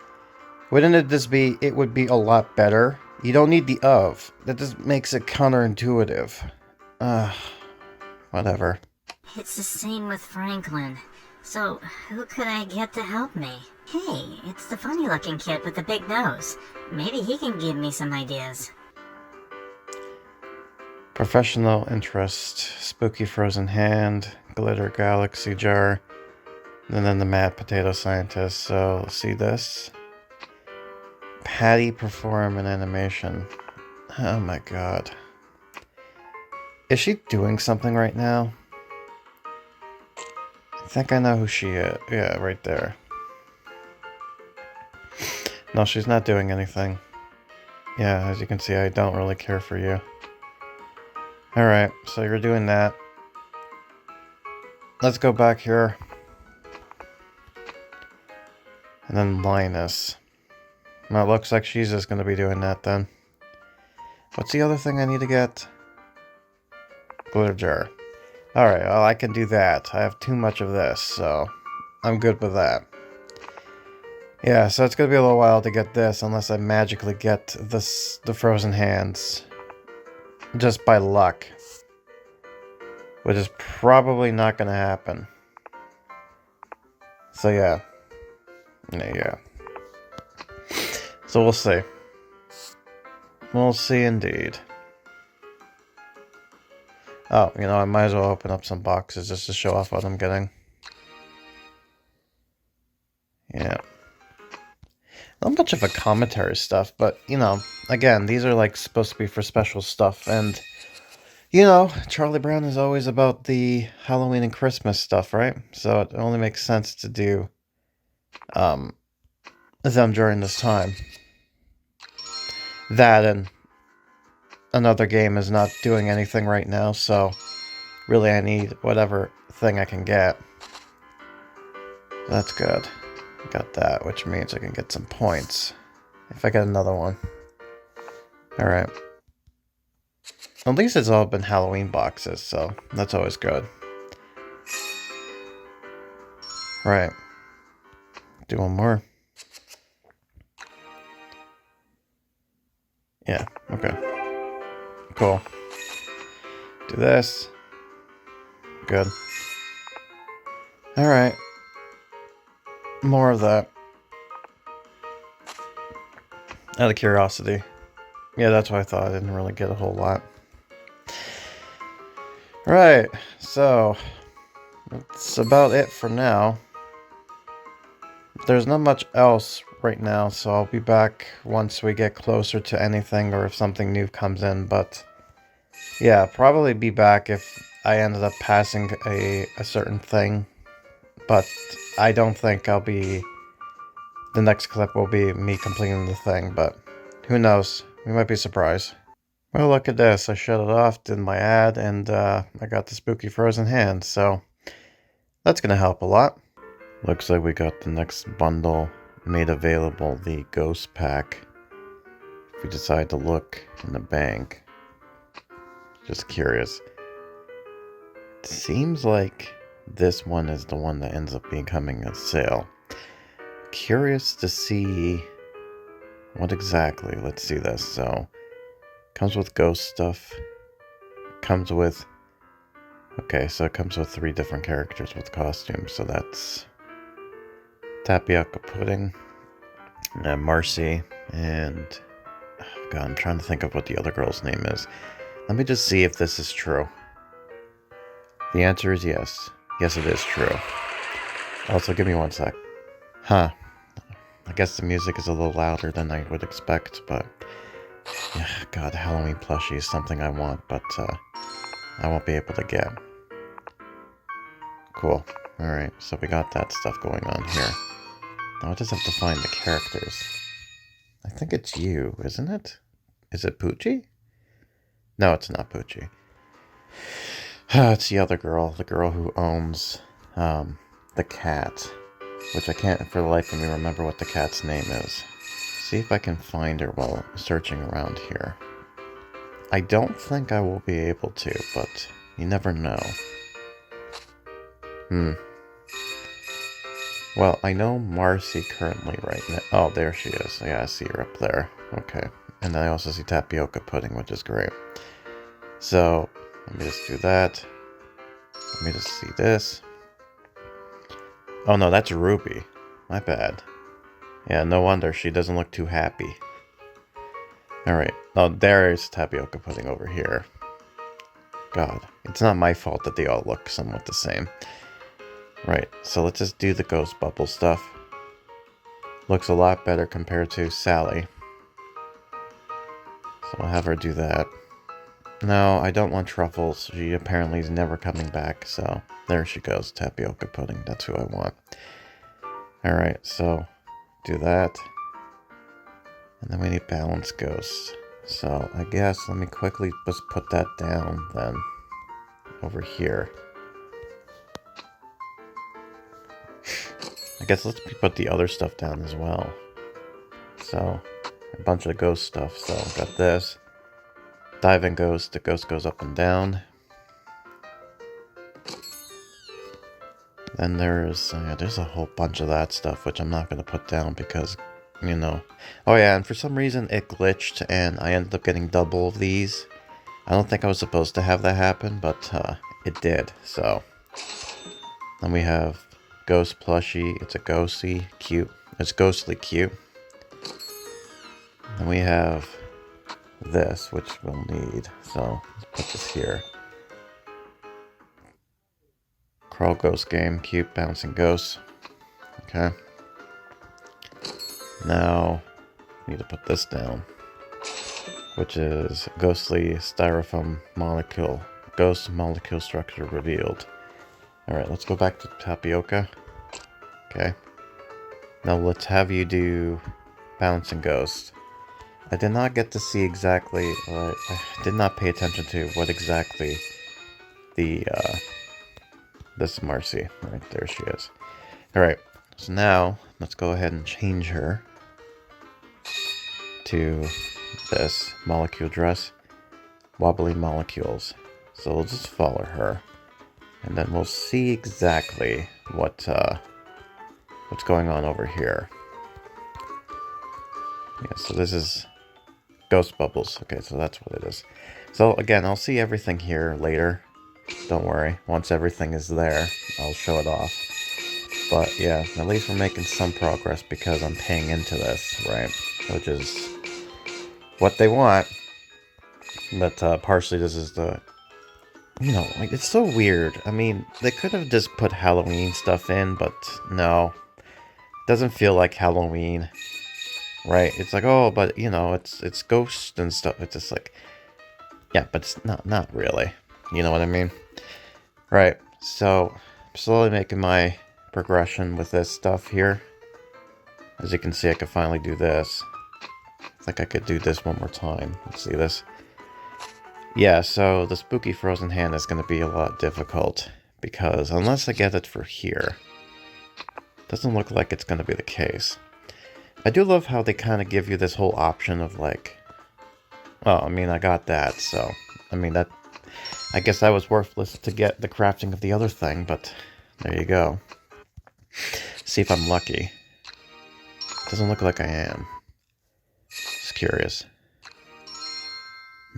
Wouldn't it just be, it would be a lot better? You don't need the of. That just makes it counterintuitive. Whatever. It's the same with Franklin. So, who could I get to help me? Hey, it's the funny-looking kid with the big nose. Maybe he can give me some ideas. Professional interest. Spooky frozen hand. Glitter galaxy jar. And then the mad potato scientist. So, let's see this. Patty perform an animation. Oh my god. Is she doing something right now? I think I know who she is. Yeah, right there. No, she's not doing anything. Yeah, as you can see, I don't really care for you. Alright, so you're doing that. Let's go back here. And then Linus. Well, it looks like she's just going to be doing that then. What's the other thing I need to get? Glitter jar. Alright, well, I can do that. I have too much of this, so I'm good with that. Yeah, so it's going to be a little while to get this unless I magically get the frozen hands. Just by luck. Which is probably not going to happen. So yeah. Yeah. So we'll see. We'll see indeed. Oh, you know, I might as well open up some boxes just to show off what I'm getting. Yeah. not much of a commentary stuff, but, you know, again, these are, like, supposed to be for special stuff, and, you know, Charlie Brown is always about the Halloween and Christmas stuff, right? So it only makes sense to do, them during this time. That and another game is not doing anything right now, so really I need whatever thing I can get. That's good. Got that, which means I can get some points if I get another one. Alright. At least it's all been Halloween boxes, so that's always good. Right. Do one more. Yeah, okay. Cool. Do this. Good. Alright. More of that. Out of curiosity. Yeah, that's what I thought. I didn't really get a whole lot. Right, so that's about it for now. There's not much else right now, so I'll be back once we get closer to anything or if something new comes in, but yeah, probably be back if I ended up passing a certain thing, but I don't think I'll be... The next clip will be me completing the thing, but who knows? We might be surprised. Well, look at this. I shut it off, did my ad, and I got the spooky frozen hand, so that's going to help a lot. Looks like we got the next bundle made available, the Ghost Pack. If we decide to look in the bank. Just curious. It seems like this one is the one that ends up becoming a sale. Curious to see what exactly. Let's see this. So, comes with ghost stuff. Comes with... Okay, so it comes with 3 different characters with costumes. So that's... Tapioca Pudding, and Marcy, and... Oh God, I'm trying to think of what the other girl's name is. Let me just see if this is true. The answer is yes. Yes, it is true. Also, give me one sec. Huh. I guess the music is a little louder than I would expect, but... Yeah, God, Halloween plushie is something I want, but I won't be able to get. Cool. Alright, so we got that stuff going on here. Now I just have to find the characters. I think it's you, isn't it? Is it Peachy? No, it's not Peachy. It's the other girl, the girl who owns the cat, which I can't for the life of me remember what the cat's name is. See if I can find her while searching around here. I don't think I will be able to, but you never know. Well, I know Marcy currently right now. Oh, there she is. Yeah, I see her up there. Okay. And I also see Tapioca Pudding, which is great. So, let me just do that. Let me just see this. Oh no, that's Ruby. My bad. Yeah, no wonder she doesn't look too happy. Alright. Oh, there's Tapioca Pudding over here. God, it's not my fault that they all look somewhat the same. Right, so let's just do the ghost bubble stuff. Looks a lot better compared to Sally. So I'll have her do that. No, I don't want Truffles. She apparently is never coming back, so there she goes, Tapioca Pudding. That's who I want. Alright, so do that. And then we need Balanced Ghosts. So I guess let me quickly just put that down then. Over here. I guess let's put the other stuff down as well. So, a bunch of ghost stuff. So, got this. Diving Ghost. The ghost goes up and down. Then there's a whole bunch of that stuff, which I'm not going to put down because, you know. Oh yeah, and for some reason it glitched and I ended up getting double of these. I don't think I was supposed to have that happen, but it did. So, then we have Ghost Plushie. It's a ghostly cute. It's ghostly cute. And we have this, which we'll need. So let's put this here. Crawl Ghost Game, cute bouncing ghosts. Okay. Now, I need to put this down, which is ghostly styrofoam molecule. Ghost molecule structure revealed. Alright, let's go back to tapioca. Okay. Now let's have you do bouncing ghost. I did not get to see exactly, or I did not pay attention to what exactly the, this is Marcy. Right, there she is. Alright, so now, let's go ahead and change her to this molecule dress. Wobbly molecules. So we'll just follow her. And then we'll see exactly what's going on over here. Yeah, so this is ghost bubbles. Okay, so that's what it is. So again, I'll see everything here later. Don't worry. Once everything is there, I'll show it off. But yeah, at least we're making some progress because I'm paying into this, right? Which is what they want. But partially this is the... You know, like, it's so weird. I mean, they could have just put Halloween stuff in, but no. It doesn't feel like Halloween. Right? It's like, oh, but, you know, it's ghosts and stuff. It's just like... Yeah, but it's not really. You know what I mean? Right. So, I'm slowly making my progression with this stuff here. As you can see, I can finally do this. I think I could do this one more time. Let's see this. Yeah, so the spooky frozen hand is going to be a lot difficult, because unless I get it for here, it doesn't look like it's going to be the case. I do love how they kind of give you this whole option of like, well, I mean, I got that, so, I mean, that, I guess that was worthless to get the crafting of the other thing, but there you go. See if I'm lucky. Doesn't look like I am. Just curious.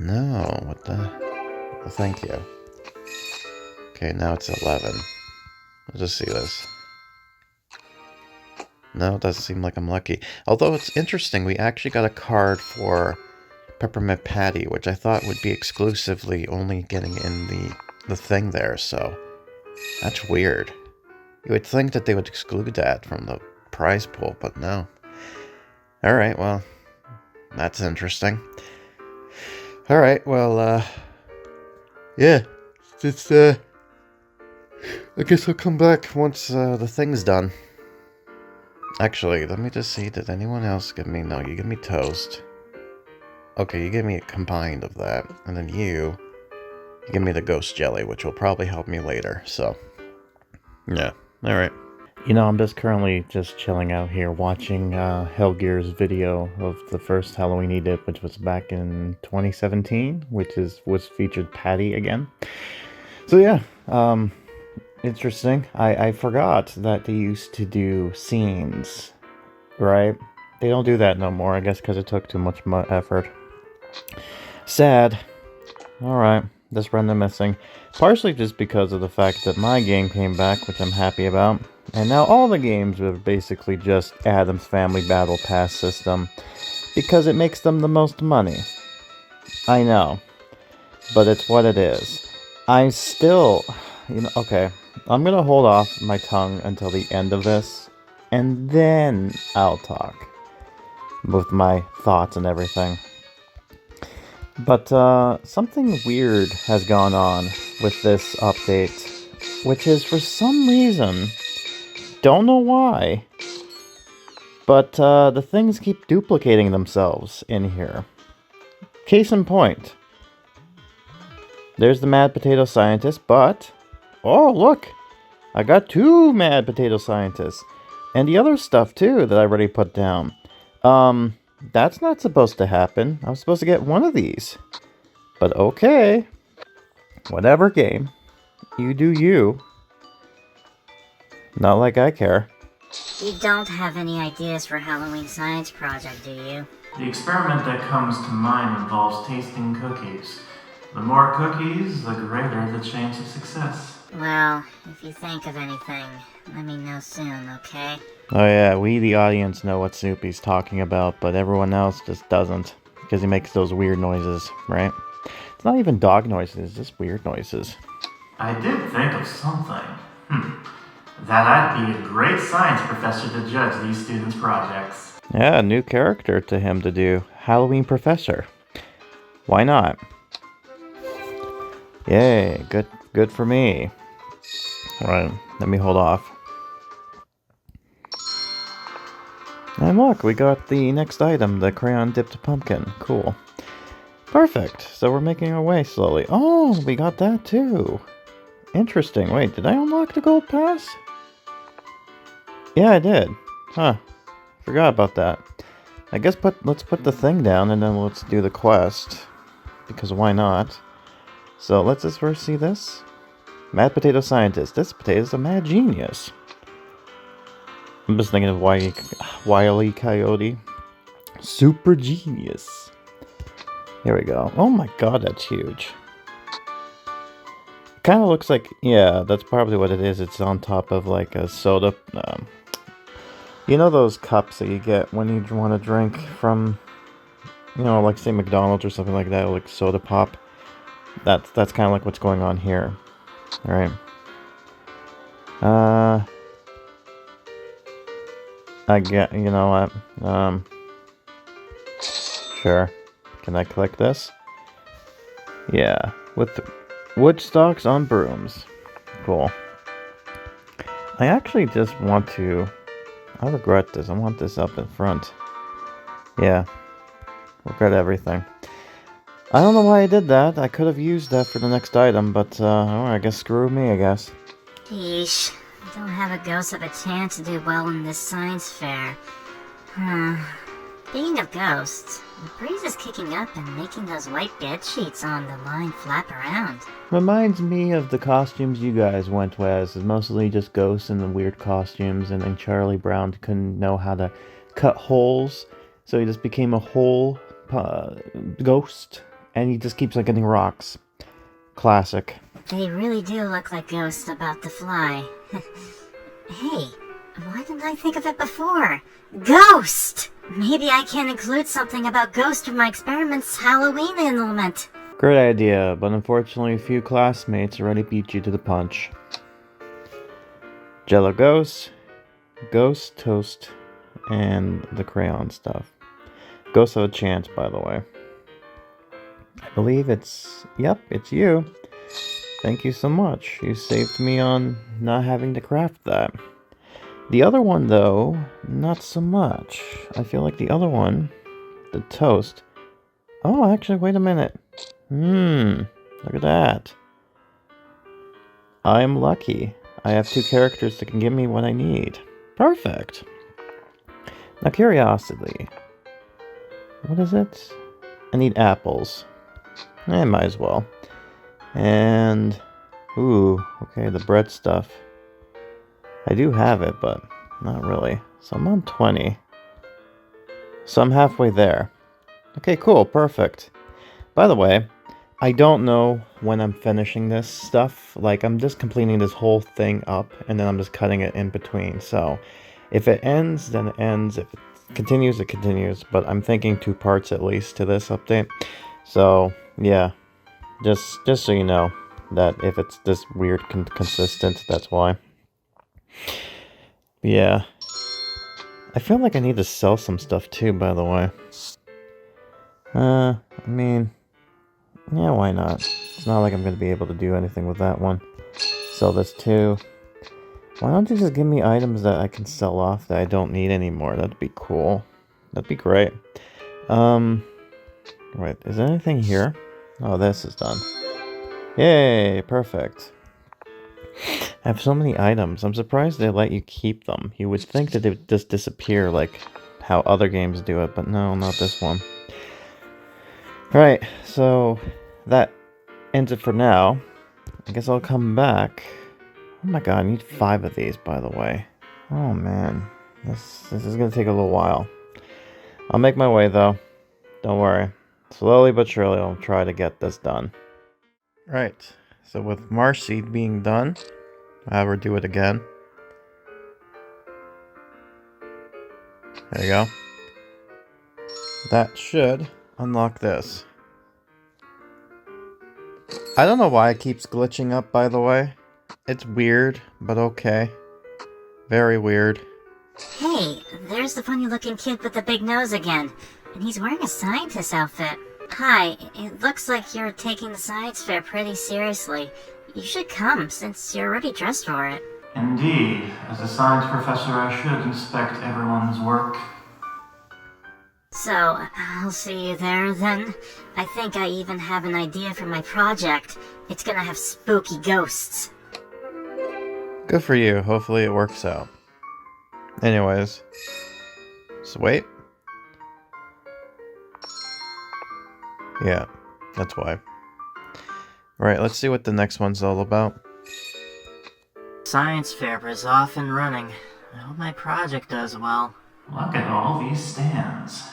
No, what the... Well, thank you. Okay, now it's 11. Let's just see this. No, it doesn't seem like I'm lucky. Although it's interesting, we actually got a card for Peppermint Patty, which I thought would be exclusively only getting in the thing there, so... That's weird. You would think that they would exclude that from the prize pool, but no. Alright, well... That's interesting. Alright, well, yeah, it's, I guess I'll come back once, the thing's done. Actually, let me just see, did anyone else give me, no, you give me toast. Okay, you give me a combined of that, and then you give me the ghost jelly, which will probably help me later, so, yeah, alright. You know, I'm just currently just chilling out here watching Hellgear's video of the first Halloween he did, which was back in 2017, which was featured Patty again. So yeah, interesting. I forgot that they used to do scenes, right? They don't do that no more, I guess because it took too much effort. Sad. Alright, just reminiscing. Partially just because of the fact that my game came back, which I'm happy about. And now all the games are basically just Adam's Family Battle Pass system, because it makes them the most money. I know, but it's what it is. I still, you know, okay, I'm gonna hold off my tongue until the end of this, and then I'll talk with my thoughts and everything. But something weird has gone on with this update, which is for some reason... Don't know why, but the things keep duplicating themselves in here. Case in point. There's the Mad Potato Scientist, but... Oh, look! I got 2 Mad Potato Scientists. And the other stuff, too, that I already put down. That's not supposed to happen. I was supposed to get one of these. But okay. Whatever, game. You do you. Not like I care. You don't have any ideas for Halloween science project, do you? The experiment that comes to mind involves tasting cookies. The more cookies, the greater the chance of success. Well, if you think of anything, let me know soon, okay? Oh yeah, we the audience know what Snoopy's talking about, but everyone else just doesn't. Because he makes those weird noises, right? It's not even dog noises, just weird noises. I did think of something. That I'd be a great science professor to judge these students' projects. Yeah, new character to him to do. Halloween Professor. Why not? Yay, good for me. Alright, let me hold off. And look, we got the next item, the crayon dipped pumpkin. Cool. Perfect. So we're making our way slowly. Oh, we got that too. Interesting. Wait, did I unlock the gold pass? Yeah, I did. Huh. Forgot about that. I guess let's put the thing down and then let's do the quest. Because why not? So let's just first see this. Mad Potato Scientist. This potato's a mad genius. I'm just thinking of Wile E. Coyote. Super genius. Here we go. Oh my god, that's huge. Kind of looks like, yeah, that's probably what it is. It's on top of like a soda. You know those cups that you get when you want to drink from, you know, like say McDonald's or something like that, like soda pop. That's kind of like what's going on here. All right. I get, you know what? Sure. Can I click this? Yeah, with wood stalks on brooms. Cool. I actually just want to. I regret this. I want this up in front. Yeah. Regret everything. I don't know why I did that. I could have used that for the next item, but I guess screw me, I guess. Yeesh. I don't have a ghost of a chance to do well in this science fair. Speaking of ghosts, the breeze is kicking up and making those white bed sheets on the line flap around. Reminds me of the costumes you guys went with. It's mostly just ghosts in the weird costumes, and then Charlie Brown couldn't know how to cut holes, so he just became a whole ghost, and he just keeps on getting rocks. Classic. They really do look like ghosts about to fly. Hey, why didn't I think of it before? Ghost! Maybe I can include something about ghosts for my experiment's Halloween element. Great idea, but unfortunately a few classmates already beat you to the punch. Jello Ghost, Ghost Toast, and the crayon stuff. Ghost have a chance, by the way. I believe it's you. Thank you so much. You saved me on not having to craft that. The other one, though, not so much. I feel like the other one, the toast. Oh, actually, wait a minute. Look at that. I'm lucky. I have two characters that can give me what I need. Perfect. Now, curiosity. What is it? I need apples. Might as well. And, ooh, okay, the bread stuff. I do have it, but not really. So I'm on 20. So I'm halfway there. Okay, cool, perfect. By the way, I don't know when I'm finishing this stuff. Like, I'm just completing this whole thing up, and then I'm just cutting it in between. So, if it ends, then it ends. If it continues, it continues. But I'm thinking 2 parts at least to this update. So, yeah. Just so you know, that if it's this weird consistent, that's why. Yeah. I feel like I need to sell some stuff too, by the way. I mean, yeah, why not? It's not like I'm going to be able to do anything with that one. Sell this too. Why don't you just give me items that I can sell off that I don't need anymore? That'd be cool. That'd be great. Wait, is there anything here? Oh, this is done. Yay, perfect. I have so many items. I'm surprised they let you keep them. You would think that they would just disappear like how other games do it, but no, not this one. Alright, so that ends it for now. I guess I'll come back. Oh my god, I need 5 of these, by the way. Oh man, this is gonna take a little while. I'll make my way though. Don't worry. Slowly but surely I'll try to get this done. Right, so with Marcy being done, I'll have her do it again. There you go. That should unlock this. I don't know why it keeps glitching up, by the way. It's weird, but okay. Very weird. Hey, there's the funny-looking kid with the big nose again, and he's wearing a scientist outfit. Hi, it looks like you're taking the science fair pretty seriously. You should come, since you're already dressed for it. Indeed, as a science professor, I should inspect everyone's work. So, I'll see you there then. I think I even have an idea for my project. It's gonna have spooky ghosts. Good for you. Hopefully it works out. Anyways. So wait. Yeah, that's why. Alright, let's see what the next one's all about. Science fair is off and running. I hope my project does well. Look at all these stands.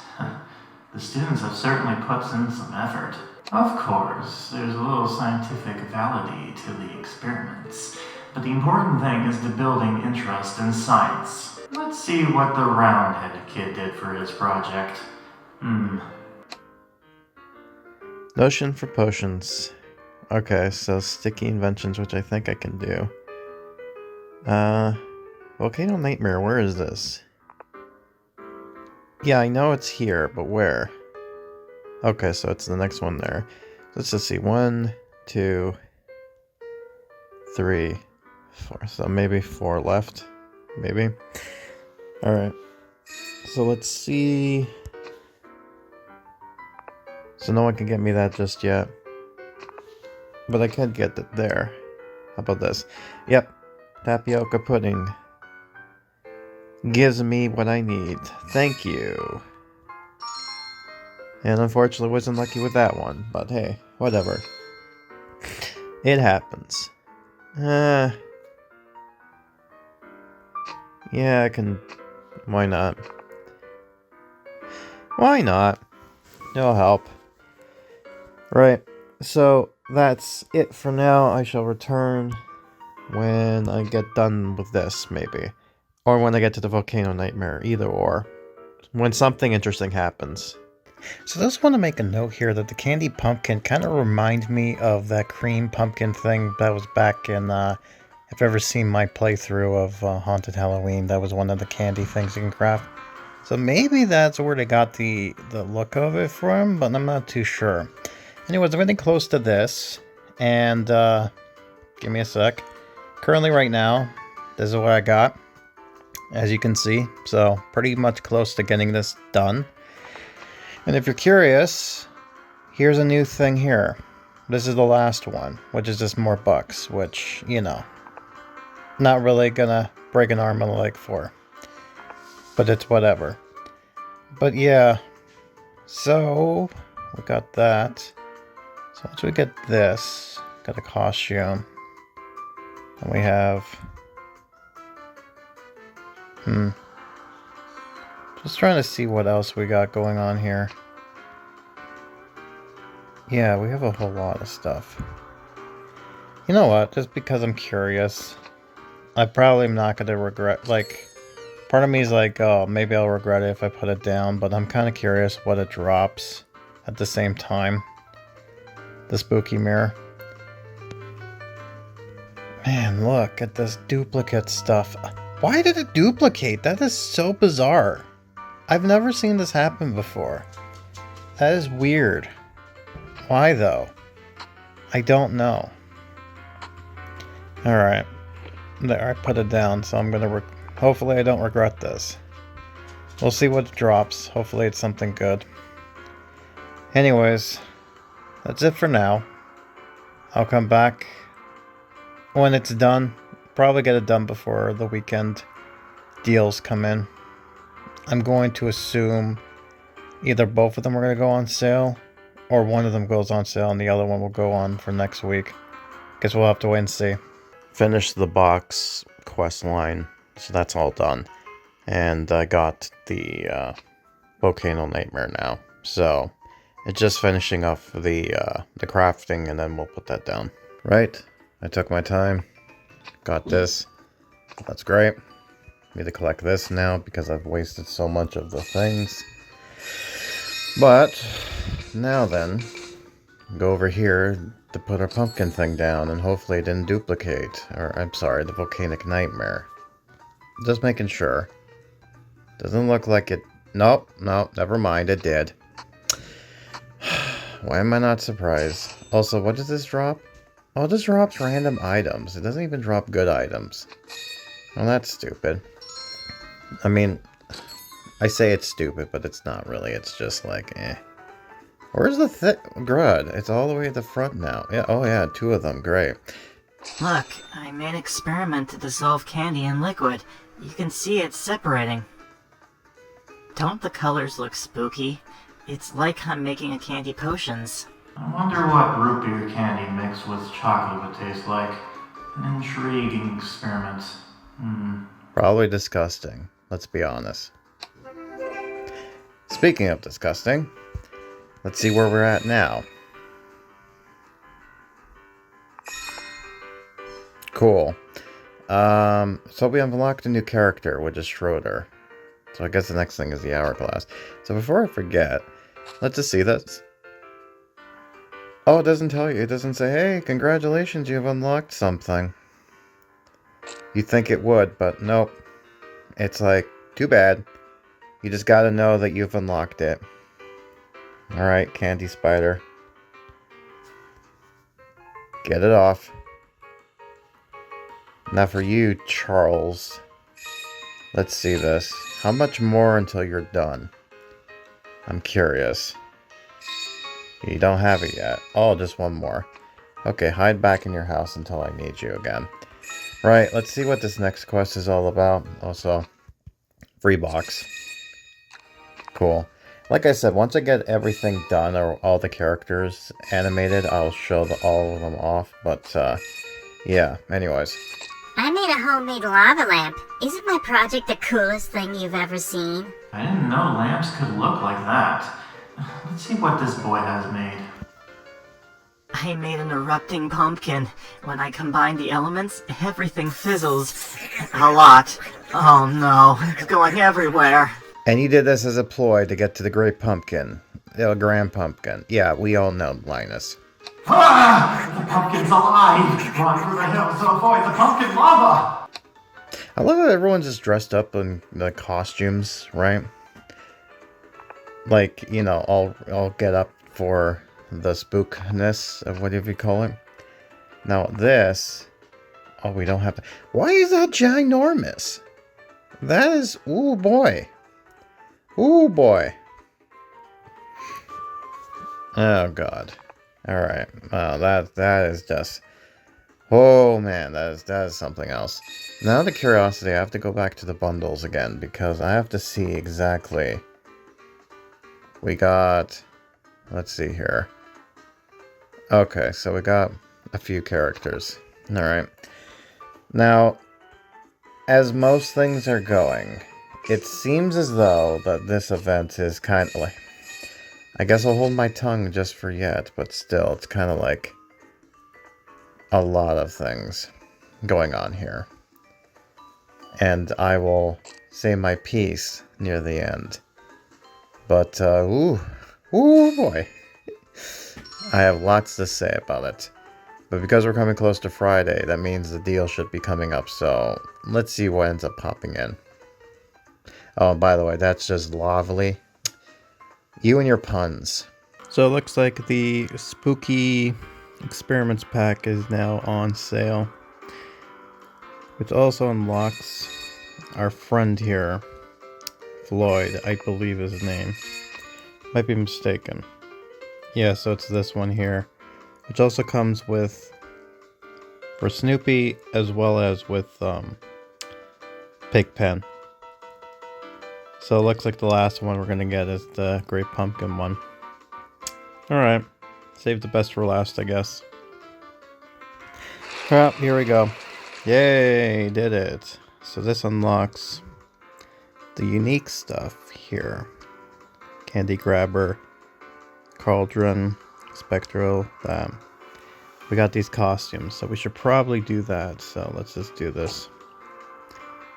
The students have certainly put in some effort. Of course, there's a little scientific validity to the experiments, but the important thing is the building interest in science. Let's see what the round-headed kid did for his project. Notion for potions. Okay, so sticky inventions, which I think I can do. Volcano Nightmare, where is this? Yeah, I know it's here, but where? Okay, so it's the next one there. Let's just see. 1, 2, 3, 4. So maybe 4 left. Maybe. Alright. So let's see. So no one can get me that just yet. But I can get it there. How about this? Yep. Tapioca pudding. Gives me what I need. Thank you. And unfortunately wasn't lucky with that one. But hey, whatever. It happens. Yeah, I can... Why not? Why not? It'll help. Right. So, that's it for now. I shall return when I get done with this, maybe. Or when I get to the Volcano Nightmare. Either or. When something interesting happens. So I just want to make a note here that the candy pumpkin kind of reminds me of that cream pumpkin thing that was back in, if you've ever seen my playthrough of Haunted Halloween, that was one of the candy things you can craft. So maybe that's where they got the look of it from, but I'm not too sure. Anyways, I'm getting close to this, and give me a sec. Currently right now, this is what I got, as you can see, so pretty much close to getting this done. And if you're curious, here's a new thing here. This is the last one, which is just more bucks, which, you know, not really gonna break an arm and a leg for. But it's whatever. But yeah, so we got that. So once we get this, got a costume. And we have... Just trying to see what else we got going on here. Yeah, we have a whole lot of stuff. You know what? Just because I'm curious, I probably am not going to regret, like, part of me is like, oh, maybe I'll regret it if I put it down, but I'm kind of curious what it drops at the same time. The spooky mirror. Man, look at this duplicate stuff. Why did it duplicate? That is so bizarre. I've never seen this happen before. That is weird. Why though? I don't know. Alright. There, I put it down, so I'm gonna... Hopefully I don't regret this. We'll see what drops. Hopefully it's something good. Anyways, that's it for now. I'll come back when it's done. Probably get it done before the weekend deals come in. I'm going to assume either both of them are going to go on sale, or one of them goes on sale and the other one will go on for next week. Guess we'll have to wait and see. Finish the box quest line, so that's all done. And I got the Volcano Nightmare now, so it's just finishing off the crafting, and then we'll put that down. Right, I took my time, got this. That's great. Need to collect this now because I've wasted so much of the things. But now then, go over here to put our pumpkin thing down, and hopefully it didn't duplicate. Or I'm sorry, the volcanic nightmare. Just making sure. Doesn't look like it. Nope, never mind, it did. Why am I not surprised? Also, what does this drop? Oh, this drops random items. It doesn't even drop good items. Well, that's stupid. I mean, I say it's stupid, but it's not really. It's just like, eh. Where's the Grud? It's all the way at the front now. Yeah. Oh, yeah. 2 of them. Great. Look, I made an experiment to dissolve candy in liquid. You can see it separating. Don't the colors look spooky? It's like I'm making a candy potions. I wonder what root beer candy mixed with chocolate would taste like. An intriguing experiment. Probably disgusting. Let's be honest. Speaking of disgusting, let's see where we're at now. Cool. So we unlocked a new character, which is Schroeder. So I guess the next thing is the hourglass. So before I forget, let's just see this. Oh, it doesn't tell you. It doesn't say, hey, congratulations, you've unlocked something. You think it would, but nope. It's like, too bad. You just gotta know that you've unlocked it. Alright, Candy Spider. Get it off. Now for you, Charles. Let's see this. How much more until you're done? I'm curious. You don't have it yet. Oh, just one more. Okay, hide back in your house until I need you again. Right, let's see what this next quest is all about. Also, free box. Cool. Like I said, once I get everything done, or all the characters animated, I'll show all of them off. But, yeah, anyways. I made a homemade lava lamp. Isn't my project the coolest thing you've ever seen? I didn't know lamps could look like that. Let's see what this boy has made. I made an erupting pumpkin. When I combine the elements, everything fizzles. A lot. Oh no, it's going everywhere. And you did this as a ploy to get to the Great Pumpkin. The Grand Pumpkin. Yeah, we all know, Linus. Ah! The pumpkin's alive! Run for the hills to avoid the pumpkin lava! I love how everyone's just dressed up in the costumes, right? Like, you know, all get up for the spookness of whatever you call it. Now this... Oh, we don't have to... Why is that ginormous? That is... Ooh, boy. Ooh, boy. Oh, God. Alright. That is just... Oh, man. That is something else. Now the curiosity, I have to go back to the bundles again, because I have to see exactly... We got... Let's see here. Okay, so we got a few characters. Alright. Now, as most things are going, it seems as though that this event is kind of like... I guess I'll hold my tongue just for yet, but still, it's kind of like a lot of things going on here. And I will say my piece near the end. But, ooh boy. I have lots to say about it. But because we're coming close to Friday, that means the deal should be coming up, so let's see what ends up popping in. Oh, by the way, that's just lovely. You and your puns. So it looks like the Spooky Experiments pack is now on sale, which also unlocks our friend here, Floyd, I believe is his name. Might be mistaken. Yeah, so it's this one here, which also comes with for Snoopy as well as with Pigpen. So it looks like the last one we're gonna get is the Great Pumpkin one. Alright. Save the best for last, I guess. Well, here we go. Yay, did it. So this unlocks the unique stuff here. Candy Grabber, Cauldron, Spectral, that. We got these costumes, so we should probably do that. So let's just do this.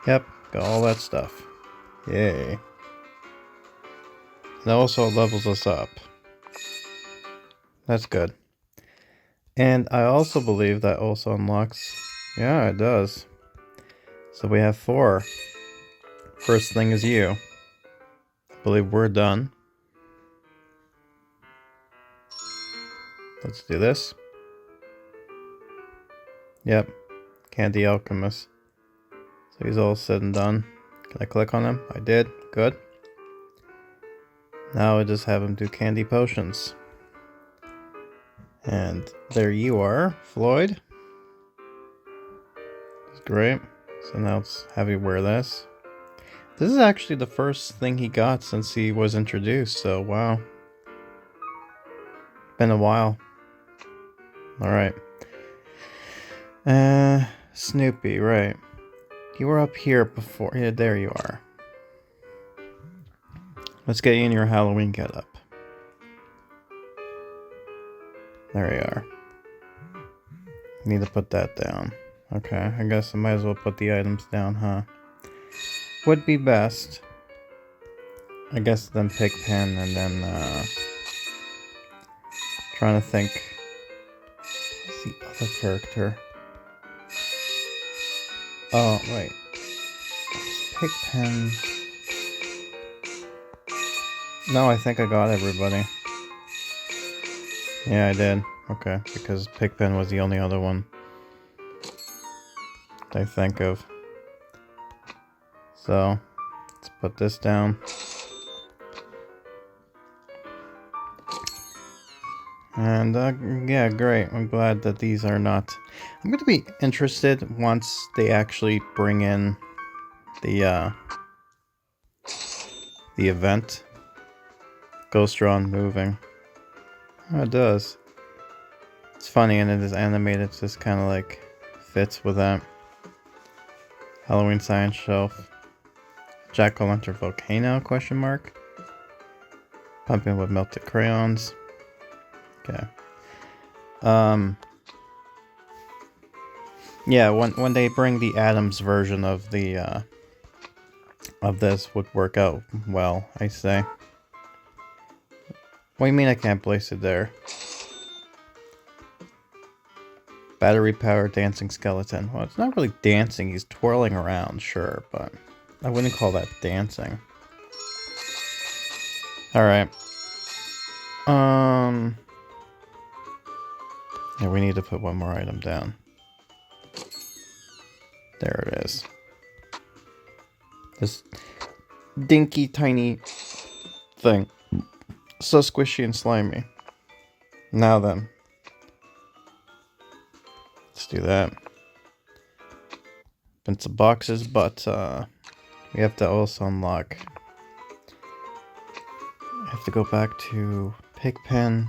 Yep, got all that stuff. Yay. That also levels us up. That's good. And I also believe that also unlocks... Yeah, it does. So we have 4. First thing is you. believe we're done. Let's do this. Yep, Candy Alchemist. So he's all said and done. Can I click on him? I did. Good. Now I just have him do candy potions. And there you are, Floyd. That's great. So now let's have you wear this. This is actually the first thing he got since he was introduced, so wow. Been a while. Alright. Snoopy, right. You were up here before. Yeah, there you are. Let's get you in your Halloween getup. There you are. Need to put that down. Okay, I guess I might as well put the items down, huh? Would be best. I guess then Pigpen and then trying to think. What's the other character? Oh, wait. Pigpen. No, I think I got everybody. Yeah, I did. Okay, because Pigpen was the only other one I think of. So, let's put this down. And, yeah, great. I'm glad that these are not... I'm going to be interested once they actually bring in the event. Ghost-drawn moving. Oh, it does. It's funny, and it is animated. It's just kind of like fits with that. Halloween science shelf. Jack-o'-lantern volcano? Question mark. Pumpkin with melted crayons. Okay. Yeah, when they bring the Adams version of the of this would work out well, I say. What do you mean I can't place it there? Battery-powered dancing skeleton. Well, it's not really dancing. He's twirling around, sure, but I wouldn't call that dancing. Alright. Yeah, we need to put one more item down. There it is. This dinky tiny thing. So squishy and slimy. Now then. Let's do that. Been some boxes, but we have to also unlock. I have to go back to Pigpen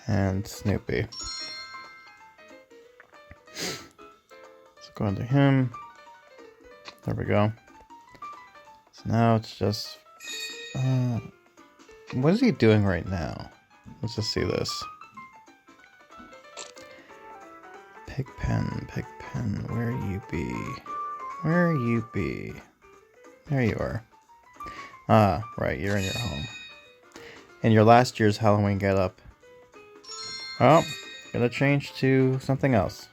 and Snoopy. Let's go into him. There we go. So now it's just... what is he doing right now? Let's just see this. Pigpen, where you be? Where you be? There you are. Ah, right, you're in your home. In your last year's Halloween getup. Oh, gonna change to something else.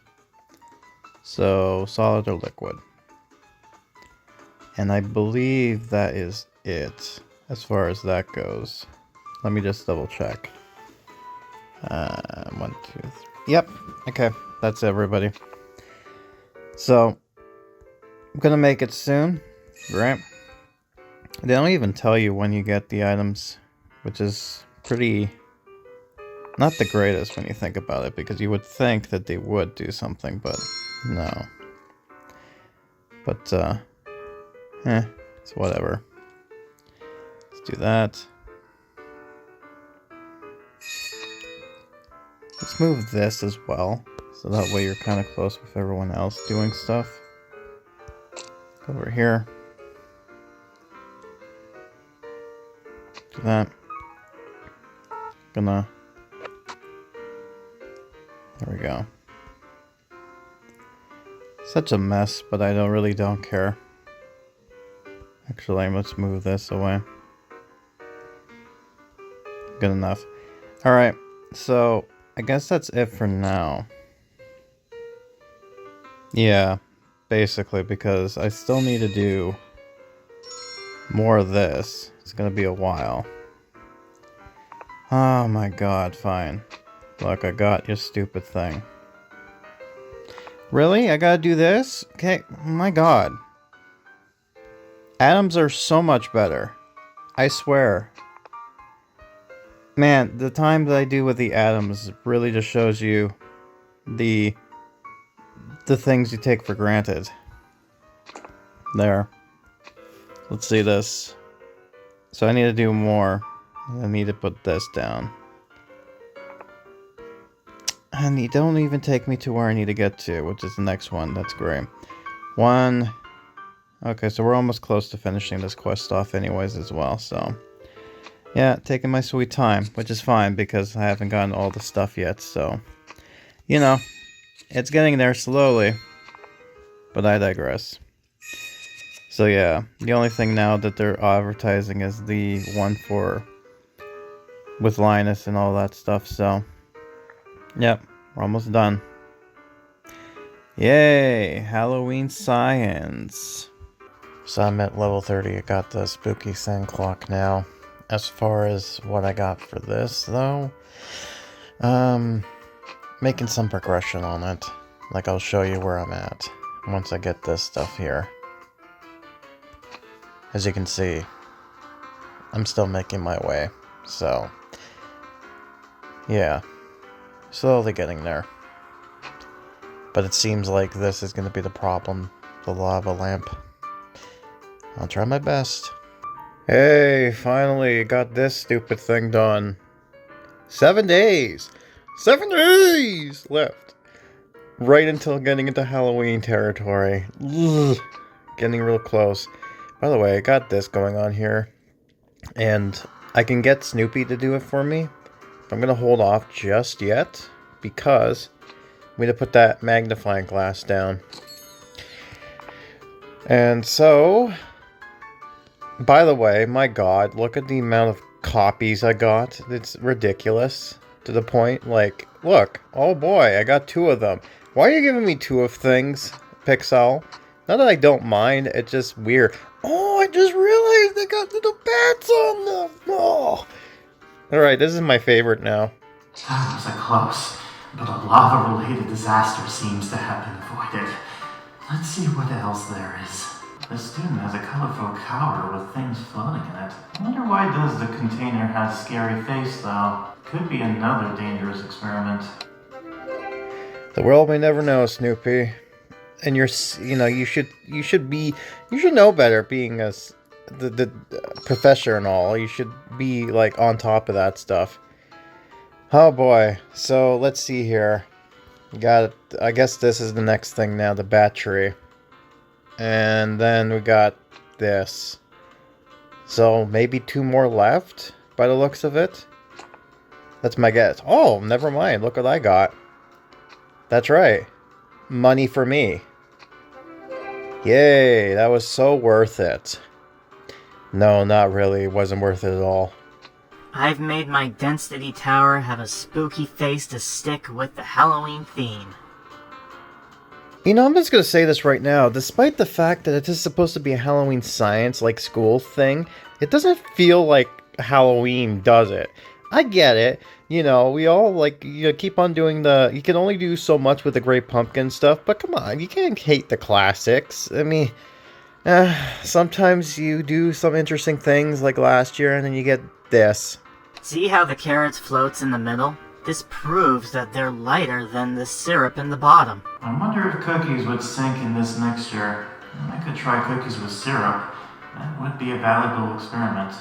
So, solid or liquid. And I believe that is it, as far as that goes. Let me just double check. 1, 2, 3. Yep, okay, that's everybody. So, I'm gonna make it soon, right? They don't even tell you when you get the items, which is pretty... not the greatest when you think about it, because you would think that they would do something, but no. But, it's whatever. Let's do that. Let's move this as well, so that way you're kind of close with everyone else doing stuff. Go over here. Do that. Gonna... there we go. Such a mess, but I really don't care. Actually, let's move this away. Good enough. Alright, so I guess that's it for now. Yeah, basically, because I still need to do more of this. It's gonna be a while. Oh my god, fine. Look, I got your stupid thing. Really? I gotta do this? Okay, my god. Atoms are so much better. I swear. Man, the time that I do with the atoms really just shows you the things you take for granted. There. Let's see this. So I need to do more. I need to put this down. And you don't even take me to where I need to get to, which is the next one. That's great. One. Okay, so we're almost close to finishing this quest off anyways as well, so. Yeah, taking my sweet time, which is fine because I haven't gotten all the stuff yet, so. You know, it's getting there slowly. But I digress. So yeah, the only thing now that they're advertising is the one for with Linus and all that stuff, so yep, we're almost done. Yay, Halloween science. So I'm at level 30. I got the spooky sand clock now. As far as what I got for this, though, making some progression on it. Like, I'll show you where I'm at once I get this stuff here. As you can see, I'm still making my way. So, yeah, slowly getting there. But it seems like this is going to be the problem, the lava lamp. I'll try my best. Hey, finally got this stupid thing done. 7 days! 7 days left! Right until getting into Halloween territory. Ugh, getting real close. By the way, I got this going on here. And I can get Snoopy to do it for me. I'm going to hold off just yet. Because I'm going to put that magnifying glass down. And so, by the way, my god, look at the amount of copies I got. It's ridiculous. To the point, like, look, oh boy, I got 2 of them. Why are you giving me 2 of things, Pixowl? Not that I don't mind, it's just weird. Oh, I just realized they got little bats on them. Oh. Alright, this is my favorite now. That was a close, but a lava-related disaster seems to have been avoided. Let's see what else there is. The student has a colorful cower with things floating in it. I wonder why does the container have a scary face, though? Could be another dangerous experiment. The world may never know, Snoopy. And you should know better, being the professor and all. You should be like on top of that stuff. Oh boy. So let's see here. I guess this is the next thing now, the battery. And then we got this. So maybe 2 more left by the looks of it. That's my guess. Oh, never mind. Look what I got. That's right. Money for me. Yay, that was so worth it. No, not really. It wasn't worth it at all. I've made my density tower have a spooky face to stick with the Halloween theme. You know, I'm just going to say this right now. Despite the fact that it is supposed to be a Halloween science, like school thing, it doesn't feel like Halloween, does it? I get it. You know, we all, like, keep on doing you can only do so much with the Great Pumpkin stuff, but come on, you can't hate the classics. I mean, sometimes you do some interesting things, like last year, and then you get this. See how the carrots floats in the middle? This proves that they're lighter than the syrup in the bottom. I wonder if cookies would sink in this mixture. I could try cookies with syrup. That would be a valuable experiment.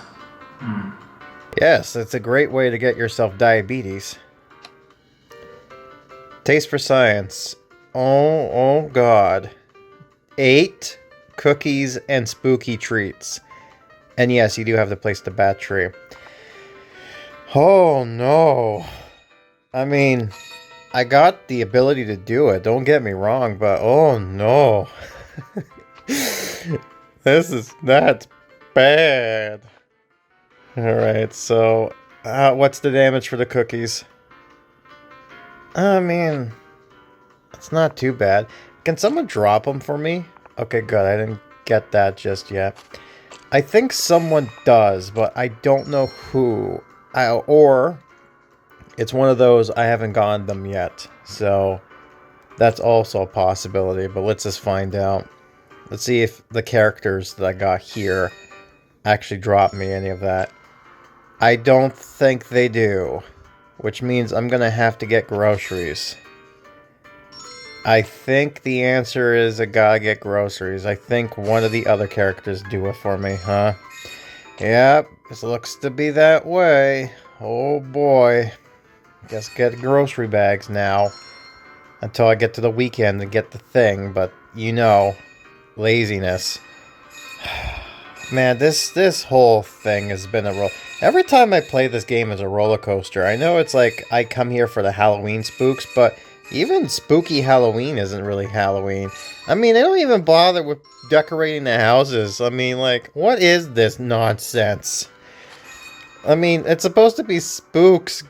Yes, it's a great way to get yourself diabetes. Taste for science. Oh god. 8 cookies and spooky treats. And yes, you do have to place the battery. Oh no. I mean, I got the ability to do it, don't get me wrong, but oh no. That's bad. Alright, so, what's the damage for the cookies? I mean, it's not too bad. Can someone drop them for me? Okay, good, I didn't get that just yet. I think someone does, but I don't know who. Or it's one of those I haven't gotten them yet. So that's also a possibility, but let's just find out. Let's see if the characters that I got here actually drop me any of that. I don't think they do, which means I'm gonna have to get groceries. I think the answer is I gotta get groceries. I think one of the other characters do it for me, huh? Yep, this looks to be that way. Oh boy. Guess get grocery bags now. Until I get to the weekend and get the thing, but you know, laziness. Man, this whole thing has been a roll. Every time I play this game is a roller coaster. I know it's like I come here for the Halloween spooks, but even spooky Halloween isn't really Halloween. I mean, they don't even bother with decorating the houses. I mean, like, what is this nonsense? I mean, it's supposed to be spooks,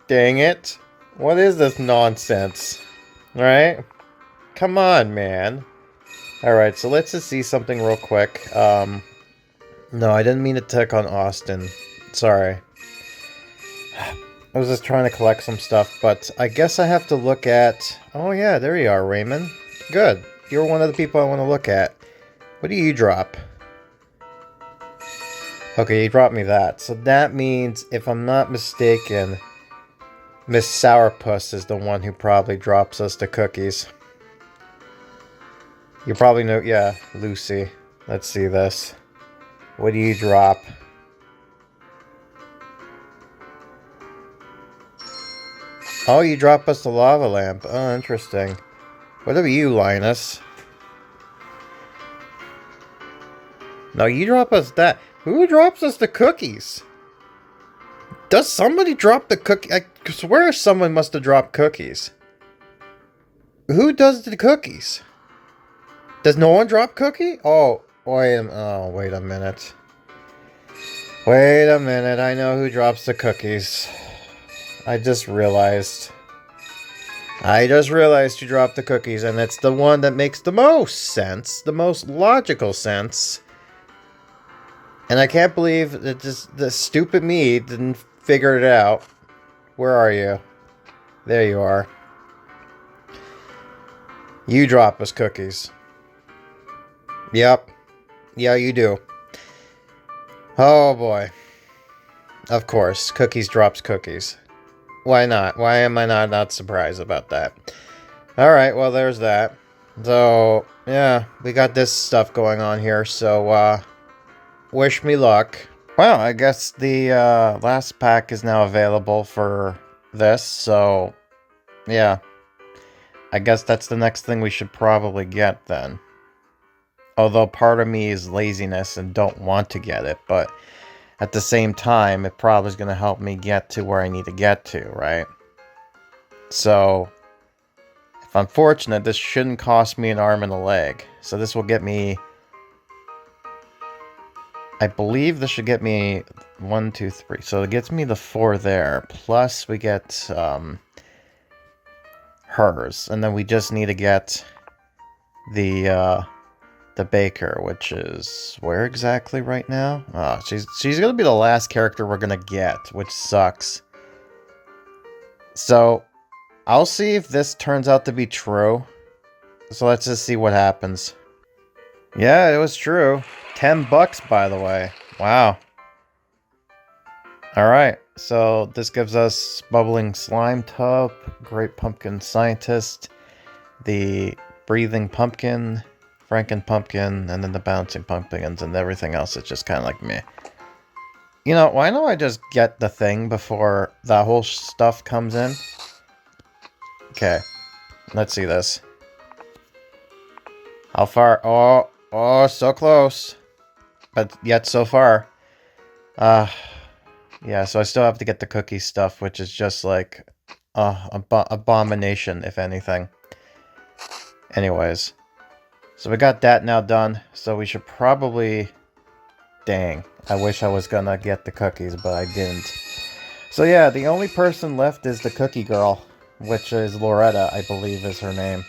dang it. What is this nonsense? Right? Come on, man. Alright, so let's just see something real quick. No, I didn't mean to tick on Austin. Sorry. I was just trying to collect some stuff, but I guess I have to look at... Oh yeah, there you are, Raymond. Good. You're one of the people I want to look at. What do you drop? Okay, you dropped me that. So that means, if I'm not mistaken, Miss Sourpuss is the one who probably drops us the cookies. You probably know... Yeah, Lucy. Let's see this. What do you drop? Oh, you drop us the lava lamp. Oh, interesting. What about you, Linus? No, you drop us that. Who drops us the cookies? Does somebody drop the cookie? I swear someone must have dropped cookies. Who does the cookies? Does no one drop cookie? Oh, wait a minute. Wait a minute. I know who drops the cookies. I just realized you dropped the cookies, and it's the one that makes the most sense, the most logical sense. And I can't believe that just the stupid me didn't figure it out. Where are you? There you are. You drop us cookies. Yep. Yeah, you do. Oh boy. Of course, cookies drops cookies. Why not? Why am I not surprised about that? Alright, well, there's that. So, yeah, we got this stuff going on here, so, wish me luck. Well, I guess the, last pack is now available for this, so, yeah. I guess that's the next thing we should probably get, then. Although part of me is laziness and don't want to get it, but... At the same time, it probably is going to help me get to where I need to get to, right? So, if I'm fortunate, this shouldn't cost me an arm and a leg. So this will get me... I believe this should get me 1, 2, 3. So it gets me the 4 there. Plus we get hers. And then we just need to get the baker, which is where exactly right now? Oh, she's gonna be the last character we're gonna get, which sucks. So I'll see if this turns out to be true. So let's just see what happens. Yeah, it was true. $10, by the way. Wow. Alright, so this gives us Bubbling Slime Tub, Great Pumpkin Scientist, the Breathing Pumpkin, Franken Pumpkin, and then the Bouncing Pumpkins, and everything else is just kind of like meh. You know, why don't I just get the thing before that whole stuff comes in? Okay, let's see this. How far? Oh, so close. But yet so far. Yeah, so I still have to get the cookie stuff, which is just like abomination, if anything. Anyways. So we got that now done, so we should probably... Dang, I wish I was gonna get the cookies, but I didn't. So yeah, the only person left is the cookie girl, which is Loretta, I believe is her name.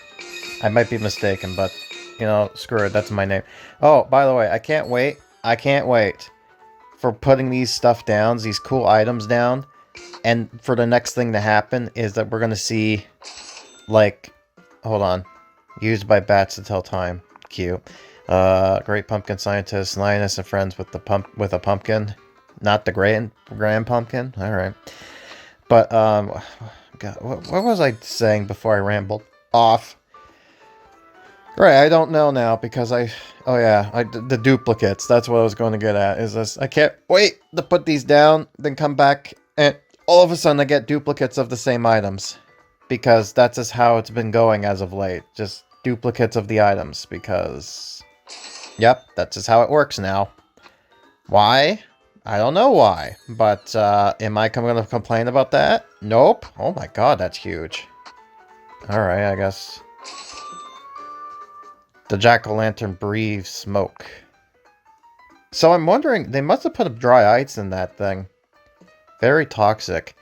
I might be mistaken, but, you know, screw it, that's my name. Oh, by the way, I can't wait I can't wait for putting these stuff down, these cool items down. And for the next thing to happen is that we're going to see, like, hold on. Used by bats to tell time. Cute. Great pumpkin scientist, Linus and friends with a pumpkin. Not the grand pumpkin. All right. But God, what was I saying before I rambled off? Right, I don't know now because oh yeah, the duplicates. That's what I was going to get at. Is this? I can't wait to put these down, then come back, and all of a sudden I get duplicates of the same items, because that's just how it's been going as of late. Just duplicates of the items because, yep, that's just how it works now. Why? I don't know why, but am I going to complain about that? Nope. Oh my god, that's huge. Alright, I guess. The jack-o'-lantern breathes smoke. So I'm wondering, they must have put dry ice in that thing. Very toxic.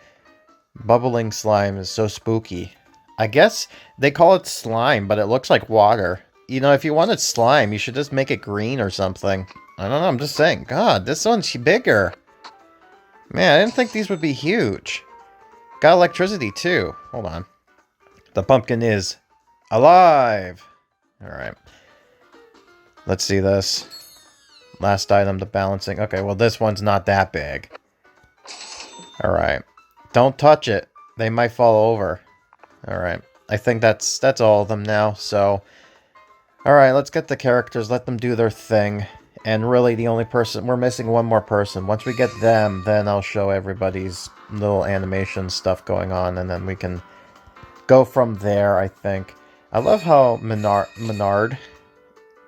Bubbling slime is so spooky. I guess they call it slime, but it looks like water. You know, if you wanted slime, you should just make it green or something. I don't know, I'm just saying. God, this one's bigger. Man, I didn't think these would be huge. Got electricity, too. Hold on. The pumpkin is alive. Alright. Let's see this. Last item, the balancing. Okay, well, this one's not that big. Alright. Don't touch it. They might fall over. Alright. I think that's all of them now, so... Alright, let's get the characters, let them do their thing. And really, the only person... We're missing one more person. Once we get them, then I'll show everybody's little animation stuff going on, and then we can go from there, I think. I love how Menard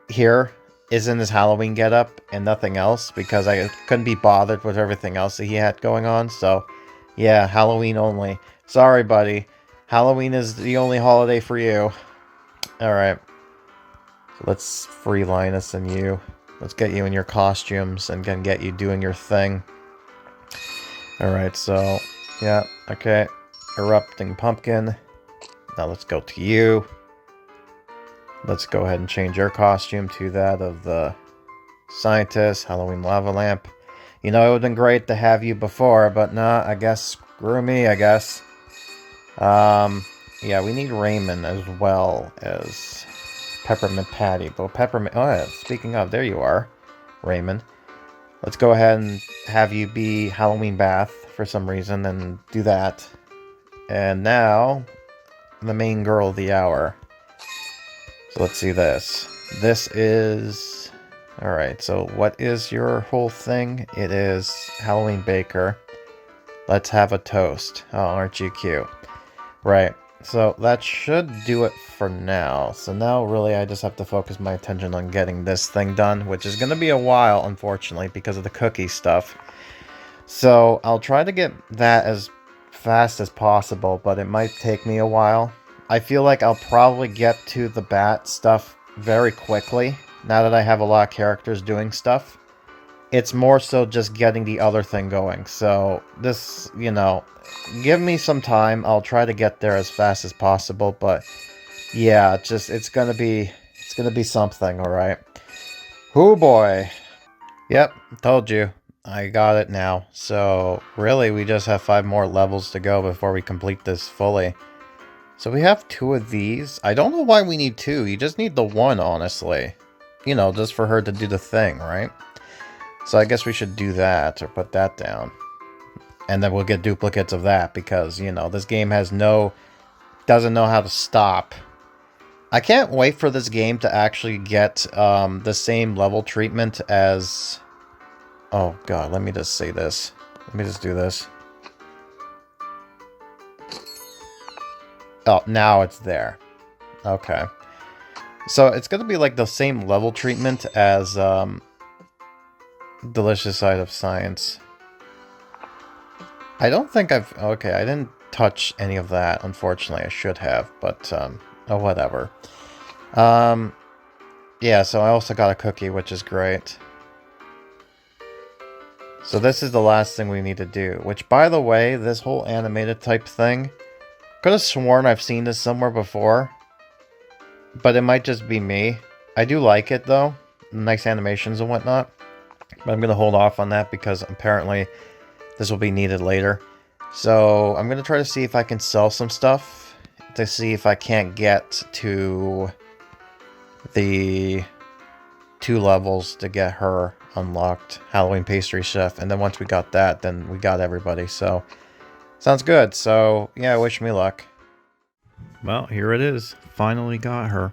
here is in his Halloween getup and nothing else, because I couldn't be bothered with everything else that he had going on, so... Yeah, Halloween only. Sorry, buddy. Halloween is the only holiday for you. Alright. Let's free Linus and you. Let's get you in your costumes and get you doing your thing. Alright, so... Yeah, okay. Erupting Pumpkin. Now let's go to you. Let's go ahead and change your costume to that of the scientist, Halloween Lava Lamp. You know, it would have been great to have you before, but nah, I guess screw me, I guess. Yeah, we need Raymond as well as Peppermint Patty. But Peppermint... Oh, yeah, speaking of, there you are, Raymond. Let's go ahead and have you be Halloween Bath for some reason and do that. And now, the main girl of the hour. So let's see this. This is... Alright, so what is your whole thing? It is Halloween Baker. Let's have a toast. Oh, aren't you cute? Right, so that should do it for now. So now, really, I just have to focus my attention on getting this thing done, which is going to be a while, unfortunately, because of the cookie stuff. So I'll try to get that as fast as possible, but it might take me a while. I feel like I'll probably get to the bat stuff very quickly. Now that I have a lot of characters doing stuff, it's more so just getting the other thing going. So this, you know, give me some time. I'll try to get there as fast as possible. But yeah, it's gonna be something. All right. Oh boy. Yep, told you. I got it now. So really, we just have 5 more levels to go before we complete this fully. So we have 2 of these. I don't know why we need 2. You just need the 1, honestly. You know, just for her to do the thing, right? So I guess we should do that, or put that down. And then we'll get duplicates of that, because, you know, this game doesn't know how to stop. I can't wait for this game to actually get the same level treatment as... Oh, God, let me just say this. Let me just do this. Oh, now it's there. Okay. So it's going to be like the same level treatment as Delicious Side of Science. I don't think okay, I didn't touch any of that, unfortunately. I should have, but oh, whatever. Yeah, so I also got a cookie, which is great. So this is the last thing we need to do, which, by the way, this whole animated type thing, could have sworn I've seen this somewhere before. But it might just be me. I do like it, though. Nice animations and whatnot. But I'm going to hold off on that because apparently this will be needed later. So I'm going to try to see if I can sell some stuff to see if I can't get to the 2 levels to get her unlocked, Halloween Pastry Chef. And then once we got that, then we got everybody. So sounds good. So yeah, wish me luck. Well, here it is. Finally got her.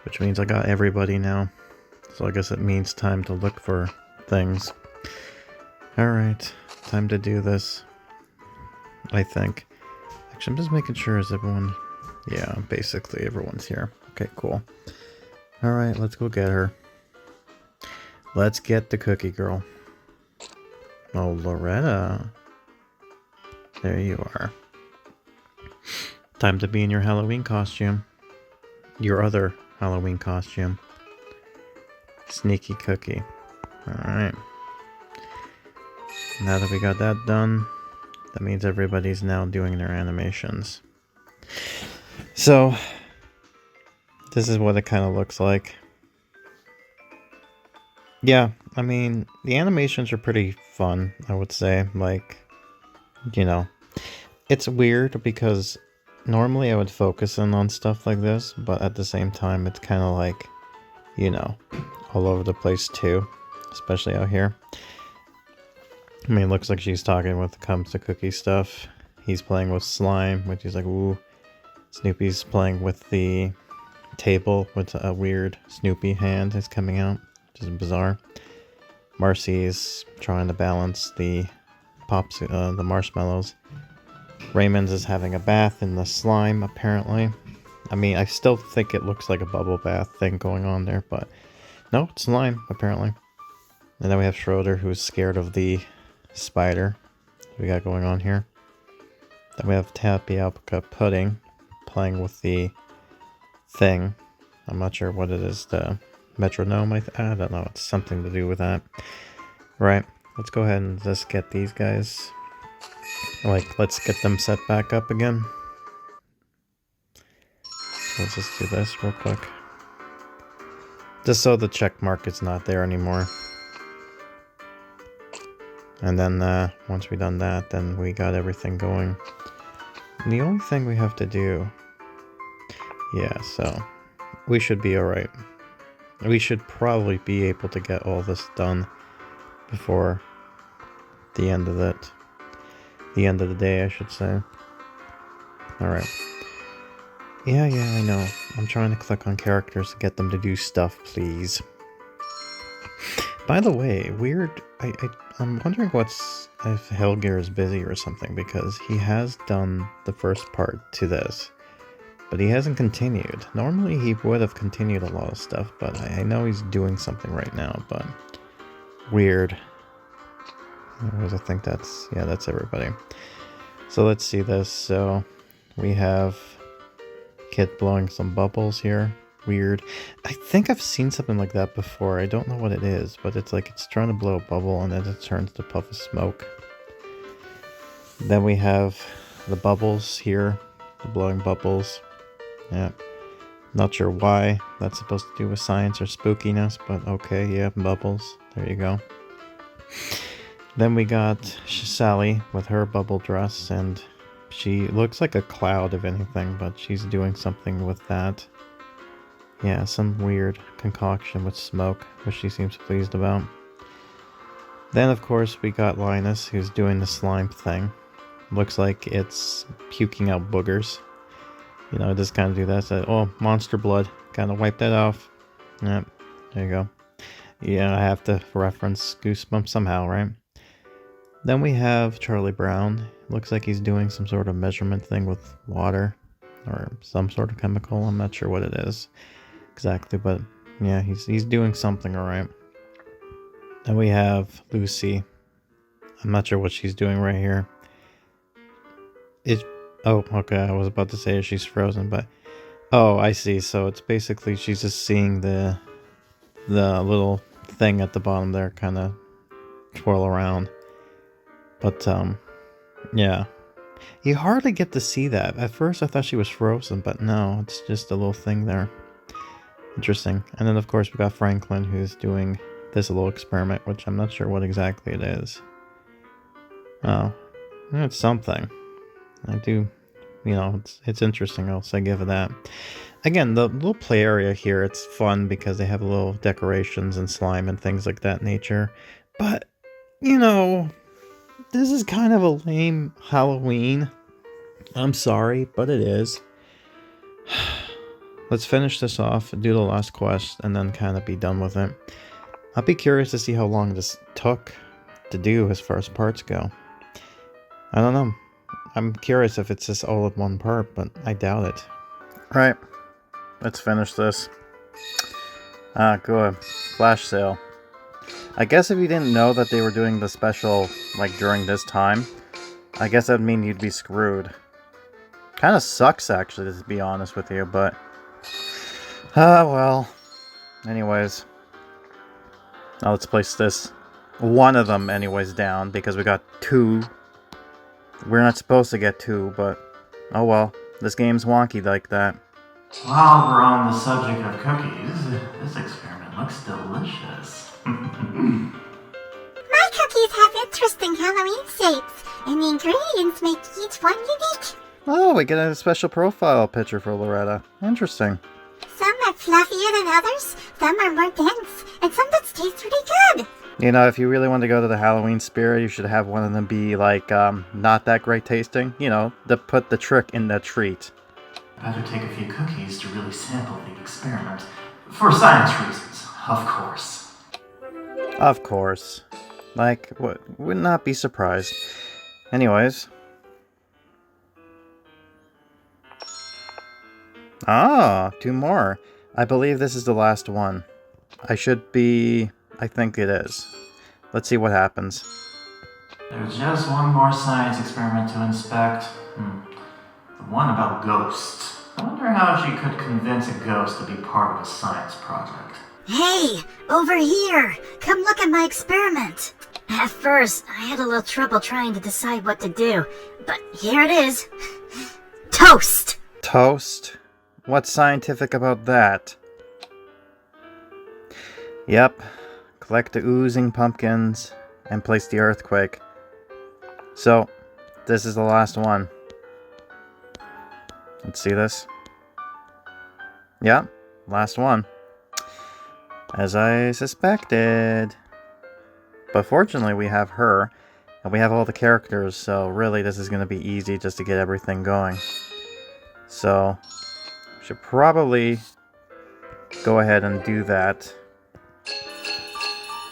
Which means I got everybody now. So I guess it means time to look for things. Alright, time to do this. I think. Actually, I'm just making sure is everyone... Yeah, basically everyone's here. Okay, cool. Alright, let's go get her. Let's get the cookie girl. Oh, Loretta. There you are. Time to be in your Halloween costume. Your other Halloween costume. Sneaky cookie. Alright. Now that we got that done, that means everybody's now doing their animations. So, this is what it kind of looks like. Yeah, I mean, the animations are pretty fun, I would say. Like, you know, it's weird because normally I would focus in on stuff like this, but at the same time, it's kind of like, you know, all over the place too, especially out here. I mean, it looks like she's talking when it comes to cookie stuff. He's playing with slime, which is like, ooh. Snoopy's playing with the table with a weird Snoopy hand is coming out, which is bizarre. Marcy's trying to balance the the marshmallows. Raymond's is having a bath in the slime, apparently. I mean, I still think it looks like a bubble bath thing going on there, but no, it's slime, apparently. And then we have Schroeder, who's scared of the spider we got going on here. Then we have Tapioca Pudding playing with the thing. I'm not sure what it is, the metronome, I don't know, it's something to do with that. Right, let's go ahead and just get these guys, like, let's get them set back up again. Let's just do this real quick. Just so the check mark is not there anymore. And then once we done that, then we got everything going. And the only thing we have to do... Yeah, so we should be alright. We should probably be able to get all this done before the end of it. The end of the day, I should say. Alright. Yeah, I know. I'm trying to click on characters to get them to do stuff, please. By the way, weird... I'm wondering if Helger is busy or something, because he has done the first part to this, but he hasn't continued. Normally he would have continued a lot of stuff, but I know he's doing something right now, but weird. Anyways, I think that's everybody. So let's see this. So we have Kit blowing some bubbles here. Weird. I think I've seen something like that before. I don't know what it is, but it's like it's trying to blow a bubble and then it turns to a puff of smoke. Then we have the bubbles here, the blowing bubbles. Yeah, not sure why that's supposed to do with science or spookiness, but okay, yeah, bubbles. There you go. Then we got Sally with her bubble dress, and she looks like a cloud if anything, but she's doing something with that. Yeah, some weird concoction with smoke, which she seems pleased about. Then, of course, we got Linus, who's doing the slime thing. Looks like it's puking out boogers. You know, just kind of do that. So, oh, monster blood. Kind of wipe that off. Yep, there you go. Yeah, I have to reference Goosebumps somehow, right? Then we have Charlie Brown. Looks like he's doing some sort of measurement thing with water. Or some sort of chemical. I'm not sure what it is exactly, but yeah, he's doing something alright. Then we have Lucy. I'm not sure what she's doing right here. Oh, okay, I was about to say she's frozen, but oh, I see. So it's basically she's just seeing the little thing at the bottom there kind of twirl around. But yeah, you hardly get to see that. At first I thought she was frozen, but no, it's just a little thing there. Interesting. And then of course we got Franklin, who's doing this little experiment, which I'm not sure what exactly it is. Oh, it's something. I do, it's interesting. I'll say give it that. Again, the little play area here, it's fun because they have little decorations and slime and things like that nature. But, this is kind of a lame Halloween. I'm sorry, but it is. Let's finish this off, do the last quest, and then kind of be done with it. I'll be curious to see how long this took to do as far as parts go. I don't know. I'm curious if it's just all in one part, but I doubt it. Right. Let's finish this. Good. Flash sale. I guess if you didn't know that they were doing the special, during this time, I guess that'd mean you'd be screwed. Kinda sucks, actually, to be honest with you, but... well. Anyways. Now let's place this. One of them, anyways, down, because we got 2. We're not supposed to get 2, but... oh well. This game's wonky like that. While we're on the subject of cookies, this experiment looks delicious. My cookies have interesting Halloween shapes, and the ingredients make each one unique. Oh, we get a special profile picture for Loretta. Interesting. Some are fluffier than others, some are more dense, and some that taste really good. If you really want to go to the Halloween spirit, you should have one of them be, not that great tasting. To put the trick in the treat. Better take a few cookies to really sample the experiment. For science reasons, of course. Of course. Would not be surprised. Anyways. Ah, 2 more. I believe this is the last one. I think it is. Let's see what happens. There's just one more science experiment to inspect. The one about ghosts. I wonder how she could convince a ghost to be part of a science project. Hey, over here! Come look at my experiment! At first, I had a little trouble trying to decide what to do, but here it is. Toast! Toast? What's scientific about that? Yep. Collect the oozing pumpkins and place the earthquake. So, this is the last one. Let's see this. Yeah, last one. As I suspected. But fortunately we have her, and we have all the characters, so really this is going to be easy just to get everything going. So, should probably go ahead and do that.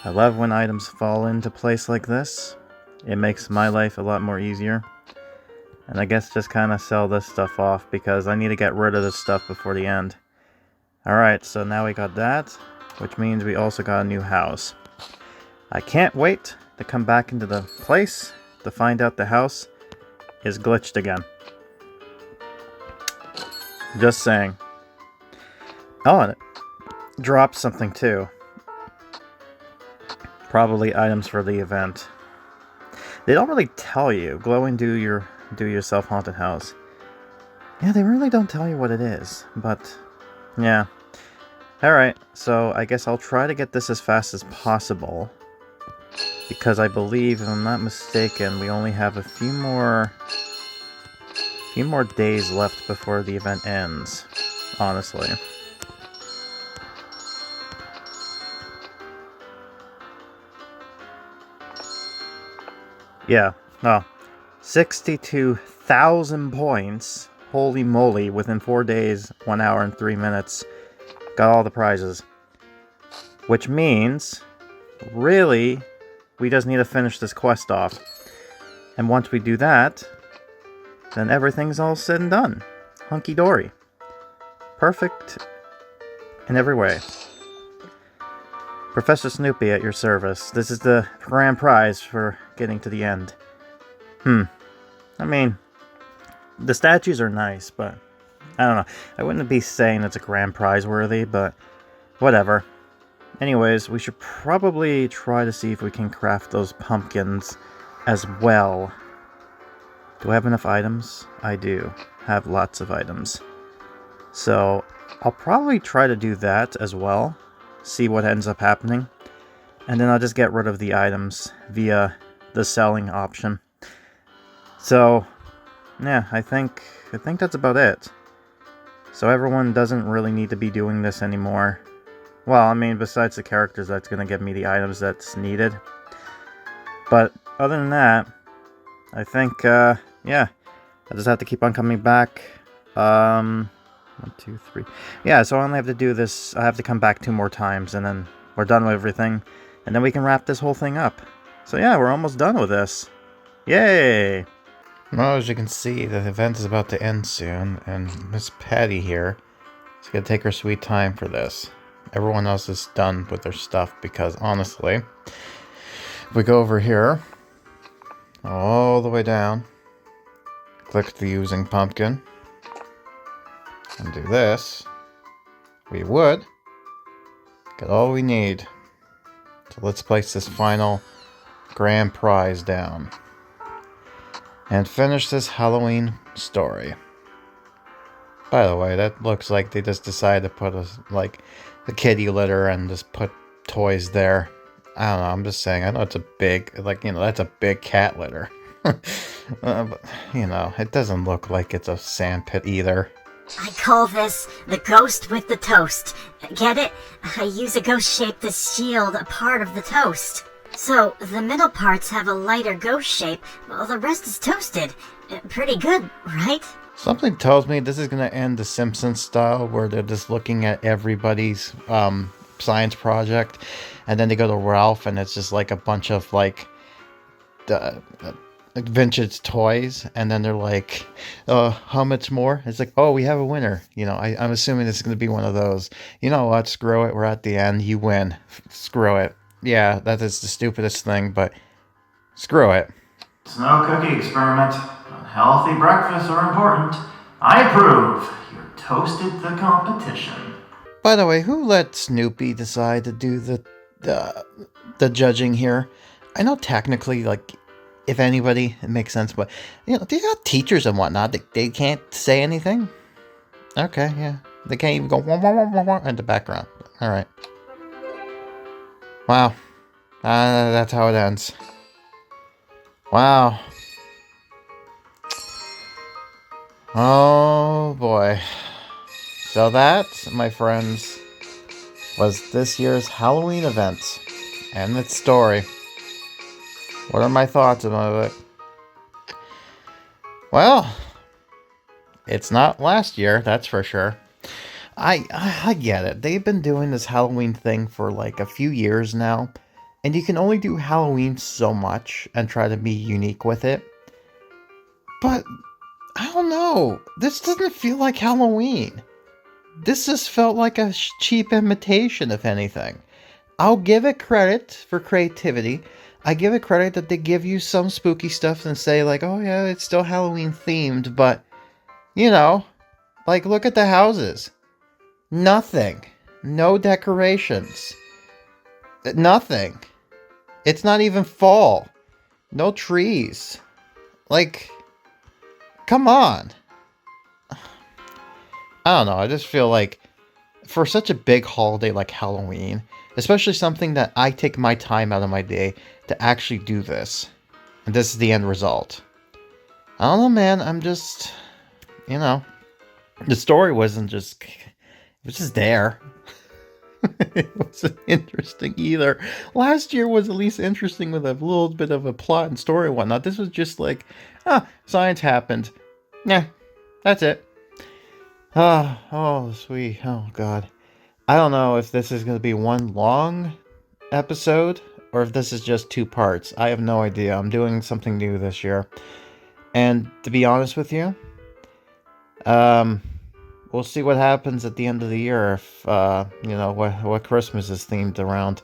I love when items fall into place like this. It makes my life a lot more easier. And I guess just kind of sell this stuff off because I need to get rid of this stuff before the end. Alright, so now we got that, which means we also got a new house. I can't wait to come back into the place to find out the house is glitched again. Just saying. Oh, and it dropped something too. Probably items for the event. They don't really tell you. Go and do yourself haunted house. Yeah, they really don't tell you what it is, but yeah. Alright, so I guess I'll try to get this as fast as possible. Because I believe, if I'm not mistaken, we only have a few more days left before the event ends, honestly. Yeah, no. 62,000 points. Holy moly, within 4 days, 1 hour and 3 minutes. Got all the prizes. Which means, really, we just need to finish this quest off. And once we do that, then everything's all said and done. Hunky-dory. Perfect in every way. Professor Snoopy at your service. This is the grand prize for getting to the end. I mean, the statues are nice, but I don't know. I wouldn't be saying it's a grand prize worthy, but whatever. Anyways, we should probably try to see if we can craft those pumpkins as well. Do I have enough items? I do have lots of items. So I'll probably try to do that as well. See what ends up happening. and then I'll just get rid of the items via the selling option. So, yeah, I think that's about it. So everyone doesn't really need to be doing this anymore. Well, I mean, besides the characters that's going to give me the items that's needed. But other than that, I think, yeah, I just have to keep on coming back. 1, 2, 3. Yeah, so I only have to do this, I have to come back 2 more times, and then we're done with everything. And then we can wrap this whole thing up. So yeah, we're almost done with this. Yay! Well, as you can see, the event is about to end soon, and Miss Patty here is going to take her sweet time for this. Everyone else is done with their stuff because, honestly, if we go over here, all the way down, click the using pumpkin, and do this, we would get all we need. So let's place this final grand prize down and finish this Halloween story. By the way, that looks like they just decided to put a kitty litter and just put toys there. I don't know, I'm just saying, I know it's a big, that's a big cat litter. But, it doesn't look like it's a sandpit either. I call this the ghost with the toast. Get it? I use a ghost shape to shield a part of the toast. So, the middle parts have a lighter ghost shape, while the rest is toasted. Pretty good, right? Something tells me this is going to end the Simpsons style, where they're just looking at everybody's science project, and then they go to Ralph, and it's just like a bunch of vintage toys, and then they're like, how much more? It's like, oh, we have a winner. I'm assuming this is going to be one of those. You know what? Screw it. We're at the end. You win. Screw it. Yeah, that is the stupidest thing, but screw it. Snow cookie experiment. Healthy breakfasts are important. I approve. You toasted the competition. By the way, who let Snoopy decide to do the judging here? I know technically, if anybody, it makes sense, but, they got teachers and whatnot. They can't say anything? Okay, yeah. They can't even go wah, wah, wah, wah, wah in the background. Alright. Wow. That's how it ends. Wow. Oh, boy. So that, my friends, was this year's Halloween event and its story. What are my thoughts about it? Well, it's not last year, that's for sure. I get it. They've been doing this Halloween thing for a few years now, and you can only do Halloween so much and try to be unique with it. But I don't know. This doesn't feel like Halloween. This just felt like a cheap imitation, if anything. I'll give it credit for creativity. I give it credit that they give you some spooky stuff and say, oh yeah, it's still Halloween themed, but, look at the houses. Nothing. No decorations. Nothing. It's not even fall. No trees. Come on. I don't know, I just feel like for such a big holiday like Halloween, especially something that I take my time out of my day to actually do this, and this is the end result. I don't know, man, I'm just, the story wasn't just, it was just there. It wasn't interesting either. Last year was at least interesting with a little bit of a plot and story and whatnot. This was just science happened. Nah, that's it. Oh, sweet. Oh, God. I don't know if this is going to be one long episode or if this is just 2 parts. I have no idea. I'm doing something new this year. And to be honest with you, we'll see what happens at the end of the year if, what Christmas is themed around.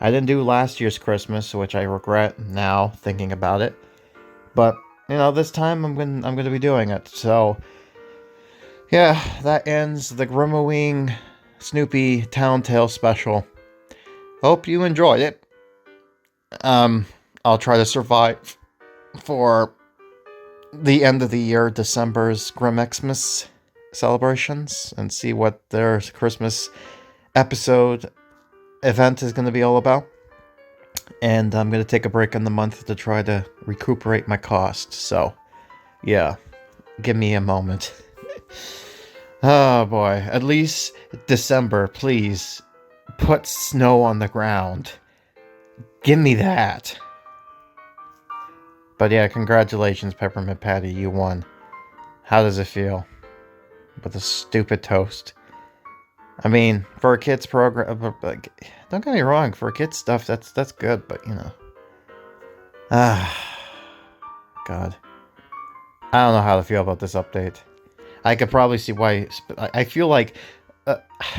I didn't do last year's Christmas, which I regret now thinking about it. But, this time I'm going to be doing it. So, yeah, that ends the Grimokan Snoopy Town Tale special. Hope you enjoyed it. I'll try to survive for the end of the year, December's Grimxmas celebrations, and see what their Christmas episode event is going to be all about. and I'm gonna take a break in the month to try to recuperate my costs. So, yeah, give me a moment. Oh boy, at least December, please. Put snow on the ground. Give me that. But yeah, congratulations, Peppermint Patty, you won. How does it feel? With a stupid toast. I mean, for a kid's program, like, don't get me wrong, for kids stuff, that's good, but you know. God. I don't know how to feel about this update. I could probably see why. I feel like,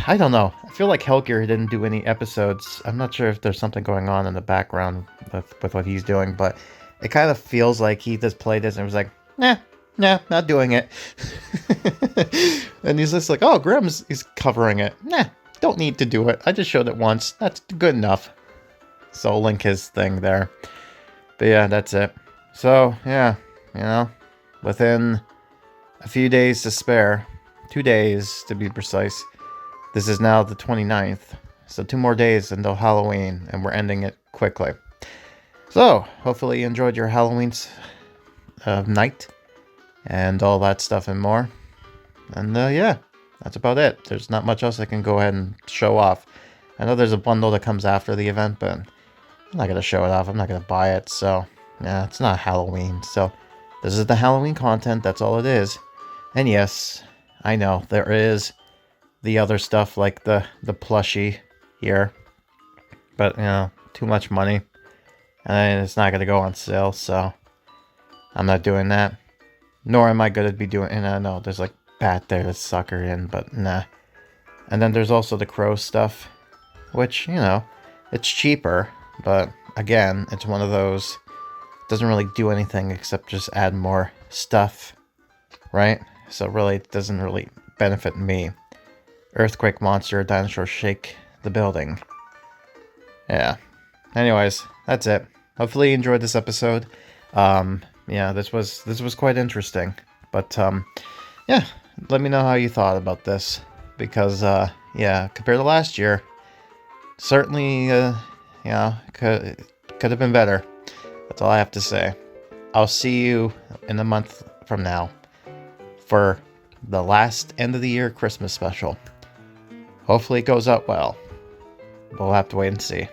I don't know. I feel like Helger didn't do any episodes. I'm not sure if there's something going on in the background with what he's doing, but it kind of feels like he just played this and was like, nah, not doing it. And he's just like, oh, Grimm's he's covering it. Nah, don't need to do it. I just showed it once. That's good enough. So I'll link his thing there. But yeah, that's it. So, yeah, you know, within a few days to spare, 2 days to be precise, this is now the 29th. So 2 more days until Halloween, and we're ending it quickly. So, hopefully you enjoyed your Halloween night, and all that stuff and more. And yeah, that's about it. There's not much else I can go ahead and show off. I know there's a bundle that comes after the event, but I'm not going to show it off. I'm not going to buy it, so yeah, it's not Halloween. So this is the Halloween content, that's all it is. And yes, I know, there is the other stuff like the plushie here. But, you know, too much money. And it's not going to go on sale, so I'm not doing that. Nor am I going to be doing, and I know there's like Bat there to sucker in, but nah. And then there's also the Crow stuff, which, you know, it's cheaper, but again, it's one of those, doesn't really do anything except just add more stuff, right? So really, it doesn't really benefit me. Earthquake monster, dinosaur shake the building. Yeah. Anyways, that's it. Hopefully you enjoyed this episode. Yeah, this was quite interesting. But yeah, let me know how you thought about this, because yeah, compared to last year, certainly yeah, could have been better. That's all I have to say. I'll see you in a month from now for the last end of the year Christmas special. Hopefully it goes out well. We'll have to wait and see.